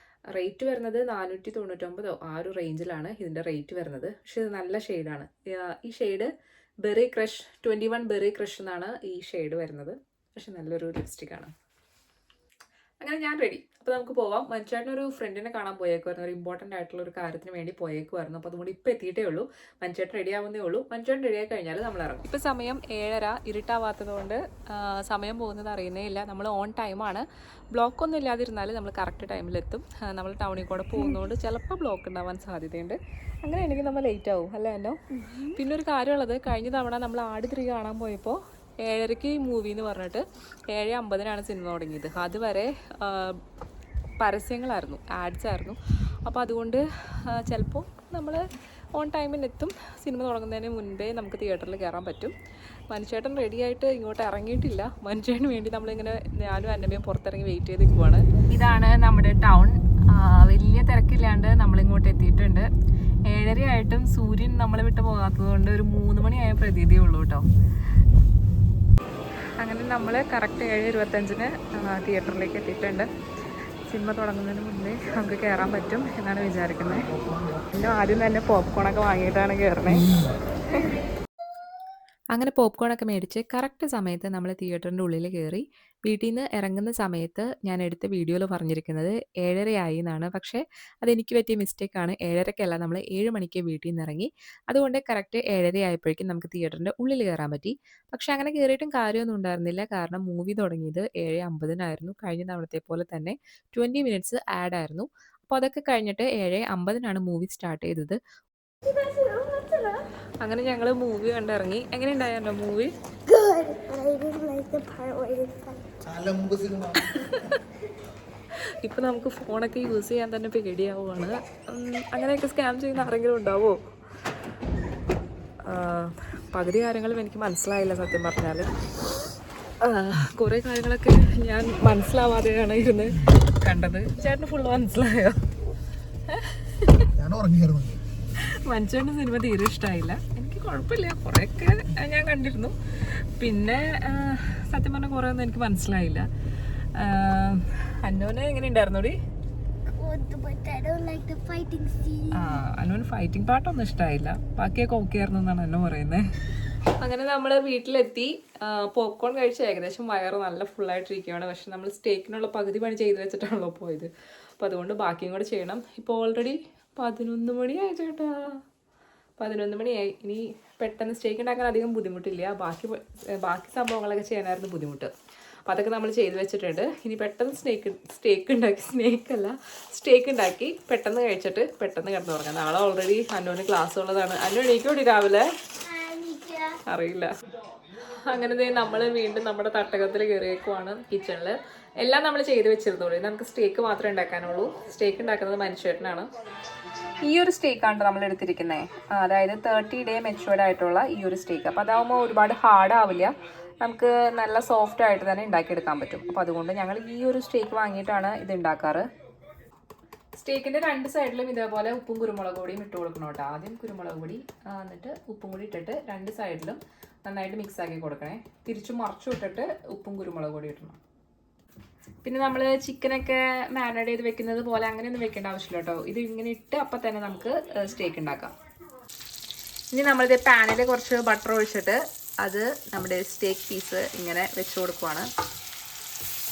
റേറ്റ് വരുന്നത് 499 ആ ഒരു റേഞ്ചിലാണ് ഇതിൻ്റെ റേറ്റ് വരുന്നത്. പക്ഷെ ഇത് നല്ല ഷെയ്ഡാണ്. ഈ shade berry crush 21 berry crush എന്നാണ് ഈ ഷെയ്ഡ് വരുന്നത്. പക്ഷെ നല്ലൊരു ലിപ്സ്റ്റിക്കാണ്. അങ്ങനെ ഞാൻ റെഡി. അപ്പോൾ നമുക്ക് പോവാം. മനുഷ്യേട്ടനൊരു ഫ്രണ്ടിനെ കാണാൻ പോയേക്കുമായിരുന്നു. ഒരു ഇമ്പോർട്ടൻ്റ് ആയിട്ടുള്ള ഒരു കാര്യത്തിന് വേണ്ടി പോയേക്കുമായിരുന്നു. അപ്പോൾ അതുകൊണ്ട് ഇപ്പോൾ എത്തിയിട്ടേ ഉള്ളൂ. മനുഷ്യേട്ടൻ റെഡി ആവുന്നേ ഉള്ളൂ. മനുഷ്യേട്ടൻ റെഡി ആയി കഴിഞ്ഞാൽ നമ്മൾ ഇറങ്ങും. ഇപ്പോൾ സമയം 7:30. ഇരുട്ടാവാത്തത് കൊണ്ട് സമയം പോകുന്നത് അറിയുന്നേ ഇല്ല. നമ്മൾ ഓൺ ടൈമാണ്. ബ്ലോക്കൊന്നും ഇല്ലാതിരുന്നാൽ നമ്മൾ കറക്റ്റ് ടൈമിലെത്തും. നമ്മൾ ടൗണിൽ കൂടെ പോകുന്നതുകൊണ്ട് ചിലപ്പോൾ ബ്ലോക്ക് ഉണ്ടാവാൻ സാധ്യതയുണ്ട്. അങ്ങനെ എനിക്ക് നമ്മൾ ലേറ്റ് ആവും അല്ലേ എന്നോ. പിന്നെ ഒരു കാര്യമുള്ളത്, കഴിഞ്ഞ തവണ നമ്മൾ ആട് 3 കാണാൻ പോയപ്പോൾ 7:30 മൂവി എന്ന് പറഞ്ഞിട്ട് 7:50 സിനിമ തുടങ്ങിയത്. അതുവരെ പരസ്യങ്ങളായിരുന്നു, ആഡ്സ് ആയിരുന്നു. അപ്പോൾ അതുകൊണ്ട് ചിലപ്പോൾ നമ്മൾ ഓൺ ടൈമിനെത്തും. സിനിമ തുടങ്ങുന്നതിന് മുൻപേ നമുക്ക് തിയേറ്ററിൽ കയറാൻ പറ്റും. മനുഷ്യേട്ടൻ റെഡിയായിട്ട് ഇങ്ങോട്ട് ഇറങ്ങിയിട്ടില്ല. മനുഷ്യേട്ടന് വേണ്ടി നമ്മളിങ്ങനെ ഞാനും അന്നമ്മയും പുറത്തിറങ്ങി വെയിറ്റ് ചെയ്ത് നിൽക്കുവാണ്. ഇതാണ് നമ്മുടെ ടൗൺ. വലിയ തിരക്കില്ലാണ്ട് നമ്മളിങ്ങോട്ട് എത്തിയിട്ടുണ്ട്. 7:30 ആയിട്ടും സൂര്യൻ നമ്മളെ വിട്ട് പോകാത്തത് കൊണ്ട് ഒരു 3 മണിയായ പ്രതീതിയേ ഉള്ളൂ കേട്ടോ. അങ്ങനെ നമ്മൾ കറക്റ്റ് 7:25 തിയേറ്ററിലേക്ക് എത്തിയിട്ടുണ്ട്. സിനിമ തുടങ്ങുന്നതിന് മുന്നേ നമുക്ക് കയറാൻ പറ്റും എന്നാണ് വിചാരിക്കുന്നത്. പിന്നെ ആദ്യം തന്നെ പോപ്കോണൊക്കെ വാങ്ങിയിട്ടാണ് കയറണേ. അങ്ങനെ പോപ്‌കോണൊക്കെ മേടിച്ച് കറക്റ്റ് സമയത്ത് നമ്മൾ തിയേറ്ററിൻ്റെ ഉള്ളിൽ കയറി. വീട്ടീന്ന് ഇറങ്ങുന്ന സമയത്ത് ഞാൻ എടുത്ത വീഡിയോയിൽ പറഞ്ഞിരിക്കുന്നത് 7:30 ആയി എന്നാണ്. പക്ഷേ അതെനിക്ക് പറ്റിയ മിസ്റ്റേക്കാണ്. 7:30ക്കല്ല, നമ്മൾ 7 മണിക്ക് വീട്ടീന്ന് ഇറങ്ങി. അതുകൊണ്ട് കറക്റ്റ് 7:30 ആയപ്പോഴേക്കും നമുക്ക് തിയേറ്ററിൻ്റെ ഉള്ളിൽ കയറാൻ പറ്റി. പക്ഷേ അങ്ങനെ കയറിയിട്ടും കാര്യമൊന്നും ഉണ്ടായിരുന്നില്ല. കാരണം മൂവി തുടങ്ങിയത് 7:50-നായിരുന്നു. കഴിഞ്ഞ തവണത്തെ പോലെ തന്നെ 20 മിനിറ്റ്സ് ആഡ് ആയിരുന്നു. അപ്പോൾ അതൊക്കെ കഴിഞ്ഞിട്ട് 7:50-നാണ് മൂവി സ്റ്റാർട്ട് ചെയ്തത്. അങ്ങനെ ഞങ്ങൾ മൂവി കണ്ടിറങ്ങി. എങ്ങനെയുണ്ടായിരുന്നോ movie? Good, but I didn't like the part where they fight. നല്ല മുമ്പ് സിനിമ. ഇപ്പം നമുക്ക് ഫോണൊക്കെ യൂസ് ചെയ്യാൻ തന്നെ പേടിയാവുകയാണ്. അങ്ങനെയൊക്കെ സ്കാം ചെയ്യുന്ന ആരെങ്കിലും ഉണ്ടാവോ? പകുതി കാര്യങ്ങളും എനിക്ക് മനസ്സിലായില്ല സത്യം പറഞ്ഞാൽ. കുറേ കാര്യങ്ങളൊക്കെ ഞാൻ മനസ്സിലാവാതെയാണ് ഇരുന്ന് കണ്ടത്. ചേട്ടന് ഫുള്ള് മനസ്സിലായോ? ഞാൻ ഉറങ്ങിയായിരുന്നു. മനുഷ്യൻ്റെ സിനിമ തീരെ ഇഷ്ടമായില്ല. എനിക്ക് കുഴപ്പമില്ല, കുറേയൊക്കെ ഞാൻ കണ്ടിരുന്നു. പിന്നെ സത്യം പറഞ്ഞാൽ കുറേ ഒന്നും എനിക്ക് മനസ്സിലായില്ല. അന്നോന് എങ്ങനെ ഉണ്ടായിരുന്നോടി? But I don't like the fighting scene. അന്നോന് ഫൈറ്റിംഗ് പാർട്ടൊന്നും ഇഷ്ടമായില്ല. ബാക്കിയൊക്കെ ഓക്കെ ആയിരുന്നു എന്നാണ് എന്നെ പറയുന്നത്. അങ്ങനെ നമ്മൾ വീട്ടിലെത്തി. പോപ്കോൺ കഴിച്ച് ഏകദേശം വയറ് നല്ല ഫുള്ളായിട്ടിരിക്കുകയാണ്. പക്ഷെ നമ്മൾ സ്റ്റേക്കിനുള്ള പകുതി പണി ചെയ്ത് വെച്ചിട്ടാണല്ലോ പോയത്. അപ്പോൾ അതുകൊണ്ട് ബാക്കിയും കൂടെ ചെയ്യണം. ഇപ്പോൾ ഓൾറെഡി 11 മണിയായി ചേട്ടാ. 11 മണിയായി. ഇനി പെട്ടെന്ന് സ്റ്റേക്ക് ഉണ്ടാക്കാൻ അധികം ബുദ്ധിമുട്ടില്ല. ബാക്കി സംഭവങ്ങളൊക്കെ ചെയ്യാനായിരുന്നു ബുദ്ധിമുട്ട്. അപ്പോൾ അതൊക്കെ നമ്മൾ ചെയ്ത് വെച്ചിട്ടുണ്ട്. ഇനി പെട്ടെന്ന് സ്റ്റേക്ക് ഉണ്ടാക്കി പെട്ടെന്ന് കഴിച്ചിട്ട് പെട്ടെന്ന് കിടന്ന് തുടങ്ങാം. നാളെ ഓൾറെഡി അന്നോന് ക്ലാസ് ഉള്ളതാണ്. അന്നു എണീക്കോടി രാവിലെ? അറിയില്ല. അങ്ങനെ നമ്മൾ വീണ്ടും നമ്മുടെ തട്ടകത്തിൽ കയറിയേക്കുവാണ്. കിച്ചണിൽ എല്ലാം നമ്മൾ ചെയ്ത് വെച്ചിരുന്നോളൂ. നമുക്ക് സ്റ്റേക്ക് മാത്രമേ ഉണ്ടാക്കാനുള്ളൂ. സ്റ്റേക്ക് ഉണ്ടാക്കുന്നത് മനുഷ്യേട്ടനാണ്. ഈ ഒരു സ്റ്റേക്കാണ് നമ്മൾ എടുത്തിരിക്കുന്നത്. അതായത് 30 ഡേ മെച്ചുവേർഡ് ആയിട്ടുള്ള ഈ ഒരു സ്റ്റേക്ക്. അപ്പോൾ അതാകുമ്പോൾ ഒരുപാട് ഹാർഡ് ആവില്ല. നമുക്ക് നല്ല സോഫ്റ്റ് ആയിട്ട് തന്നെ ഉണ്ടാക്കിയെടുക്കാൻ പറ്റും. അപ്പോൾ അതുകൊണ്ട് ഞങ്ങൾ ഈ ഒരു സ്റ്റേക്ക് വാങ്ങിയിട്ടാണ് ഇത് ഉണ്ടാക്കാറ്. സ്റ്റേക്കിൻ്റെ 2 സൈഡിലും ഇതേപോലെ ഉപ്പും കുരുമുളക് പൊടിയും ഇട്ട് കൊടുക്കണം കേട്ടോ. ആദ്യം കുരുമുളക് പൊടി, എന്നിട്ട് ഉപ്പും കൂടി ഇട്ടിട്ട് 2 സൈഡിലും നന്നായിട്ട് മിക്സ് ആക്കി കൊടുക്കണേ. തിരിച്ചു മറിച്ചു ഇട്ടിട്ട് ഉപ്പും കുരുമുളക് പൊടി ഇടണം. പിന്നെ നമ്മൾ ചിക്കനൊക്കെ മാരിനേറ്റ് ചെയ്ത് വെക്കുന്നത് പോലെ അങ്ങനെയൊന്നും വെക്കേണ്ട ആവശ്യമില്ല കേട്ടോ. ഇത് ഇങ്ങനെ ഇട്ട് അപ്പം തന്നെ നമുക്ക് സ്റ്റേക്ക് ഉണ്ടാക്കാം. ഇനി നമ്മളിത് പാനിൽ കുറച്ച് ബട്ടർ ഒഴിച്ചിട്ട് അത് നമ്മുടെ സ്റ്റേക്ക് പീസ് ഇങ്ങനെ വെച്ച് കൊടുക്കുവാണ്.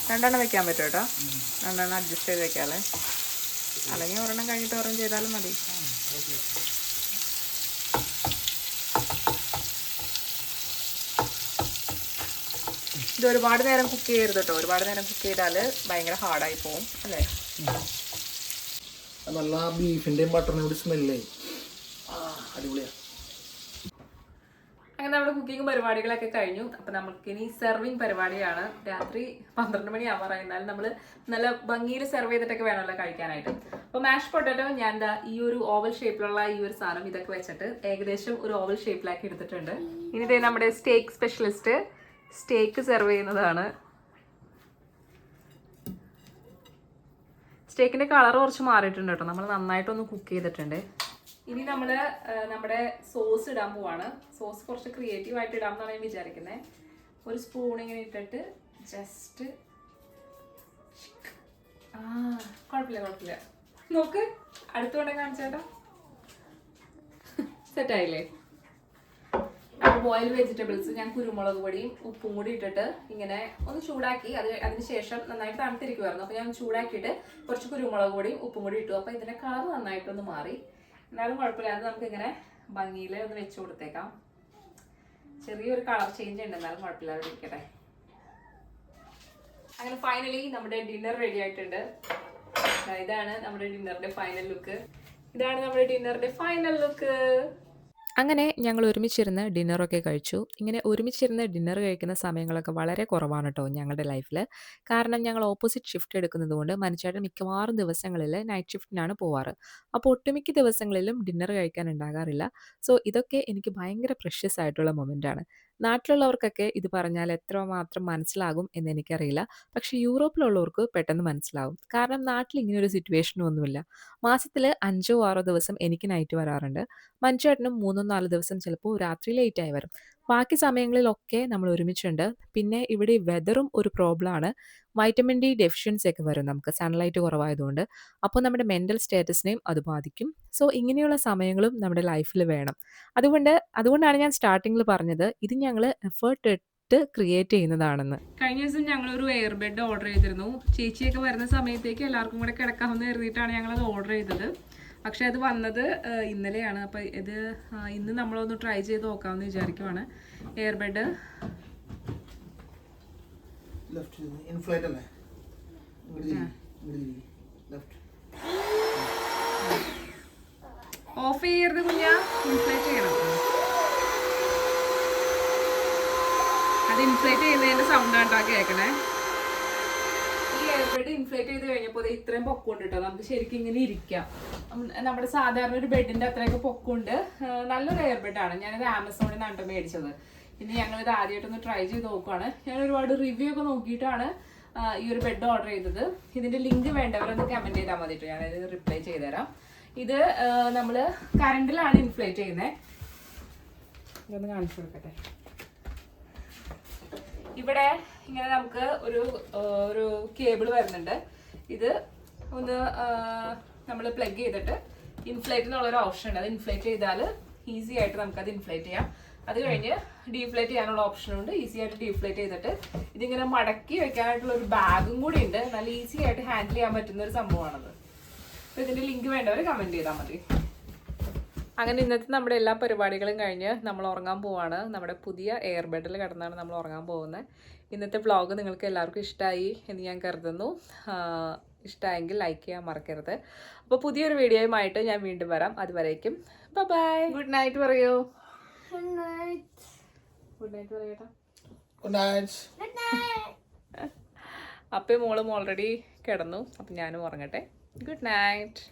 2 എണ്ണം വെക്കാൻ പറ്റും കേട്ടോ. 2 എണ്ണം അഡ്ജസ്റ്റ് ചെയ്ത് വെക്കാമല്ലേ. അല്ലെങ്കിൽ ഒരെണ്ണം കഴിഞ്ഞിട്ട് ഒരെണ്ണം ചെയ്താലും മതി. ഇത് ഒരുപാട് നേരം കുക്ക് ചെയ്യരുത് കേട്ടോ. ഒരുപാട് നേരം കുക്ക് ചെയ്താൽ ഭയങ്കര ഹാർഡായി പോകും അല്ലേ. നല്ല ബീഫിൻ്റെയും ബട്ടറിൻ്റെയും കൂടി സ്മെല്ലേ. അടിപൊളിയാണ്. അങ്ങനെ നമ്മുടെ കുക്കിംഗ് പരിപാടികളൊക്കെ കഴിഞ്ഞു. അപ്പം നമുക്കിനി സെർവിങ് പരിപാടിയാണ്. രാത്രി 12 മണി ആവാറായി. എന്നാലും നമ്മൾ നല്ല ഭംഗിയിൽ സെർവ് ചെയ്തിട്ടൊക്കെ വേണമല്ലോ കഴിക്കാനായിട്ട്. അപ്പോൾ മാഷ് പൊട്ടാറ്റോ ഞാൻ എന്താ ഈ ഒരു ഓവൽ ഷേപ്പിലുള്ള ഈ ഒരു സാധനം ഇതൊക്കെ വെച്ചിട്ട് ഏകദേശം ഒരു ഓവൽ ഷേപ്പിലാക്കി എടുത്തിട്ടുണ്ട്. ഇനി ഇതേ നമ്മുടെ സ്റ്റേക്ക് സ്പെഷ്യലിസ്റ്റ് സ്റ്റേക്ക് സെർവ് ചെയ്യുന്നതാണ്. സ്റ്റേക്കിൻ്റെ കളർ കുറച്ച് മാറിയിട്ടുണ്ട് കേട്ടോ. നമ്മൾ നന്നായിട്ടൊന്ന് കുക്ക് ചെയ്തിട്ടുണ്ട്. ഇനി നമ്മൾ നമ്മുടെ സോസ് ഇടാൻ പോവാണ്. സോസ് കുറച്ച് ക്രിയേറ്റീവായിട്ട് ഇടാമെന്നാണ് ഞാൻ വിചാരിക്കുന്നത്. ഒരു സ്പൂൺ ഇങ്ങനെ ഇട്ടിട്ട് ജസ്റ്റ് കുഴപ്പമില്ല. നോക്ക്, അടുത്തുകൊണ്ടേ കാണിച്ചേട്ടാ. സെറ്റായില്ലേ? അപ്പോൾ ബോയിൽഡ് വെജിറ്റബിൾസ് ഞാൻ കുരുമുളക് പൊടിയും ഉപ്പും കൂടി ഇട്ടിട്ട് ഇങ്ങനെ ഒന്ന് ചൂടാക്കി. അതിന് ശേഷം നന്നായിട്ട് തണുത്തിരിക്കുമായിരുന്നു. അപ്പോൾ ഞാൻ ചൂടാക്കിയിട്ട് കുറച്ച് കുരുമുളക് പൊടിയും ഉപ്പും കൂടി ഇട്ടു. അപ്പോൾ ഇതിൻ്റെ കളർ നന്നായിട്ടൊന്ന് മാറി. എന്നാലും കുഴപ്പമില്ല. അത് നമുക്കിങ്ങനെ ഭംഗിയിൽ ഒന്ന് വെച്ച് കൊടുത്തേക്കാം. ചെറിയൊരു കളർ ചേഞ്ച് ഉണ്ട്, എന്നാലും കുഴപ്പമില്ല, അവിടെ ഇരിക്കട്ടെ. അങ്ങനെ ഫൈനലി നമ്മുടെ ഡിന്നർ റെഡി ആയിട്ടുണ്ട്. ഇതാണ് നമ്മുടെ ഡിന്നറിന്റെ ഫൈനൽ ലുക്ക്. അങ്ങനെ ഞങ്ങൾ ഒരുമിച്ചിരുന്ന് ഡിന്നറൊക്കെ കഴിച്ചു. ഇങ്ങനെ ഒരുമിച്ചിരുന്ന് ഡിന്നർ കഴിക്കുന്ന സമയങ്ങളൊക്കെ വളരെ കുറവാണ് കേട്ടോ ഞങ്ങളുടെ ലൈഫിൽ. കാരണം ഞങ്ങൾ ഓപ്പോസിറ്റ് ഷിഫ്റ്റ് എടുക്കുന്നത് കൊണ്ട് മനുഷ്യേട്ടൻ മിക്കവാറും ദിവസങ്ങളിൽ നൈറ്റ് ഷിഫ്റ്റിനാണ് പോവാറ്. അപ്പോൾ ഒട്ടുമിക്ക ദിവസങ്ങളിലും ഡിന്നർ കഴിക്കാൻ ഉണ്ടാകാറില്ല. സോ ഇതൊക്കെ എനിക്ക് ഭയങ്കര പ്രഷ്യസ് ആയിട്ടുള്ള മൊമെൻ്റാണ്. നാട്ടിലുള്ളവർക്കൊക്കെ ഇത് പറഞ്ഞാൽ എത്രമാത്രം മനസ്സിലാകും എന്ന് എനിക്കറിയില്ല. പക്ഷേ യൂറോപ്പിലുള്ളവർക്ക് പെട്ടെന്ന് മനസ്സിലാവും. കാരണം നാട്ടിൽ ഇങ്ങനൊരു സിറ്റുവേഷനും ഒന്നുമില്ല. മാസത്തിൽ 5-6 ദിവസം എനിക്ക് നൈറ്റ് വരാറുണ്ട്. മനുഷ്യേട്ടനും 3-4 ദിവസം ചിലപ്പോൾ രാത്രി ലേറ്റായി വരും. ബാക്കി സമയങ്ങളിലൊക്കെ നമ്മൾ ഒരുമിച്ചുണ്ട്. പിന്നെ ഇവിടെ വെതറും ഒരു പ്രോബ്ലമാണ്. വൈറ്റമിൻ ഡി ഡെഫിഷ്യൻസി ഒക്കെ വരും നമുക്ക് സൺലൈറ്റ് കുറവായതുകൊണ്ട്. അപ്പോൾ നമ്മുടെ മെൻ്റൽ സ്റ്റാറ്റസിനെയും അത് ബാധിക്കും. സോ ഇങ്ങനെയുള്ള സമയങ്ങളും നമ്മുടെ ലൈഫിൽ വേണം. അതുകൊണ്ടാണ് ഞാൻ സ്റ്റാർട്ടിങ്ങിൽ പറഞ്ഞത് ഇത് ഞങ്ങൾ എഫേർട്ട് ഇട്ട് ക്രിയേറ്റ് ചെയ്യുന്നതാണെന്ന്. കഴിഞ്ഞ ദിവസം ഞങ്ങളൊരു എയർ ബെഡ് ഓർഡർ ചെയ്തിരുന്നു. ചേച്ചിയൊക്കെ വരുന്ന സമയത്തേക്ക് എല്ലാവർക്കും കൂടെ കിടക്കാമെന്ന് കരുതിയിട്ടാണ് ഞങ്ങളത് ഓർഡർ ചെയ്തത്. പക്ഷേ അത് വന്നത് ഇന്നലെയാണ്. അപ്പോൾ ഇത് ഇന്ന് നമ്മളൊന്ന് ട്രൈ ചെയ്ത് നോക്കാമെന്ന് വിചാരിക്കുവാണ്. എയർ ബെഡ് ഇൻഫ്ലേറ്റ് അല്ലേ ഓഫ് ചെയ്യരുത് കുഞ്ഞാ, ഇൻഫ്ലേറ്റ് ചെയ്യണം. അത് ഇൻഫ്ലേറ്റ് ചെയ്യുന്നതിൻ്റെ സൗണ്ട് ആയിട്ടാ കേൾക്കണേ. ഈ എയർബെഡ് ഇൻഫ്ലേറ്റ് ചെയ്ത് കഴിഞ്ഞപ്പോൾ ഇത്രയും പൊക്കമുണ്ട് കേട്ടോ. നമുക്ക് ശരിക്കും ഇങ്ങനെ ഇരിക്കാം. നമ്മുടെ സാധാരണ ഒരു ബെഡിന്റെ അത്രയൊക്കെ പൊക്കമുണ്ട്. നല്ലൊരു എയർബെഡാണ്. ഞാനിത് ആമസോണിൽ നിന്നാണ് മേടിച്ചത്. ഇനി ഞങ്ങളിത് ആദ്യമായിട്ടൊന്ന് ട്രൈ ചെയ്ത് നോക്കുവാണ്. ഞാൻ ഒരുപാട് റിവ്യൂ ഒക്കെ നോക്കിയിട്ടാണ് ഈ ഒരു ബെഡ് ഓർഡർ ചെയ്തത്. ഇതിന്റെ ലിങ്ക് വേണ്ടവരൊന്ന് കമന്റ് ചെയ്താൽ മതി കേട്ടോ. ഞാനത് റിപ്ലൈ ചെയ്തുതരാം. ഇത് നമ്മൾ കറണ്ടിലാണ് ഇൻഫ്ലേറ്റ് ചെയ്യുന്നത്. ഇതൊന്ന് കാണിച്ചു കൊടുക്കട്ടെ. ഇവിടെ ഇങ്ങനെ നമുക്ക് ഒരു കേബിൾ വരുന്നുണ്ട്. ഇത് ഒന്ന് നമ്മൾ പ്ലഗ് ചെയ്തിട്ട് ഇൻഫ്ലേറ്റ് എന്നുള്ളൊരു ഓപ്ഷൻ ഉണ്ട്. അത് ഇൻഫ്ലേറ്റ് ചെയ്താൽ ഈസി ആയിട്ട് നമുക്കത് ഇൻഫ്ലേറ്റ് ചെയ്യാം. അത് കഴിഞ്ഞ് ഡീഫ്ലേറ്റ് ചെയ്യാനുള്ള ഓപ്ഷനുണ്ട്. ഈസി ആയിട്ട് ഡീഫ്ലേറ്റ് ചെയ്തിട്ട് ഇതിങ്ങനെ മടക്കി വെക്കാനായിട്ടുള്ള ഒരു ബാഗും കൂടി ഉണ്ട്. നല്ല ഈസി ആയിട്ട് ഹാൻഡിൽ ചെയ്യാൻ പറ്റുന്ന ഒരു സംഭവമാണത്. അപ്പോൾ ഇതിൻ്റെ ലിങ്ക് വേണ്ടവർ കമൻറ്റ് ചെയ്താൽ മതി. അങ്ങനെ ഇന്നത്തെ നമ്മുടെ എല്ലാ പരിപാടികളും കഴിഞ്ഞ് നമ്മൾ ഉറങ്ങാൻ പോവാണ്. നമ്മുടെ പുതിയ എയർ ബെഡിൽ കിടന്നാണ് നമ്മൾ ഉറങ്ങാൻ പോകുന്നത്. ഇന്നത്തെ വ്ളോഗ് നിങ്ങൾക്ക് എല്ലാവർക്കും ഇഷ്ടമായി എന്ന് ഞാൻ കരുതുന്നു. ഇഷ്ടമായെങ്കിൽ ലൈക്ക് ചെയ്യാൻ മറക്കരുത്. അപ്പോൾ പുതിയൊരു വീഡിയോയുമായിട്ട് ഞാൻ വീണ്ടും വരാം. അതുവരേക്കും ബൈ. ഗുഡ് നൈറ്റ് പറയൂ. Good night. ഗുഡ് നൈറ്റ് പറയട്ടാ. Good night. Good night. അപ്പം മോളും ഓൾറെഡി കിടന്നു. അപ്പം ഞാനും ഉറങ്ങട്ടെ. Good night.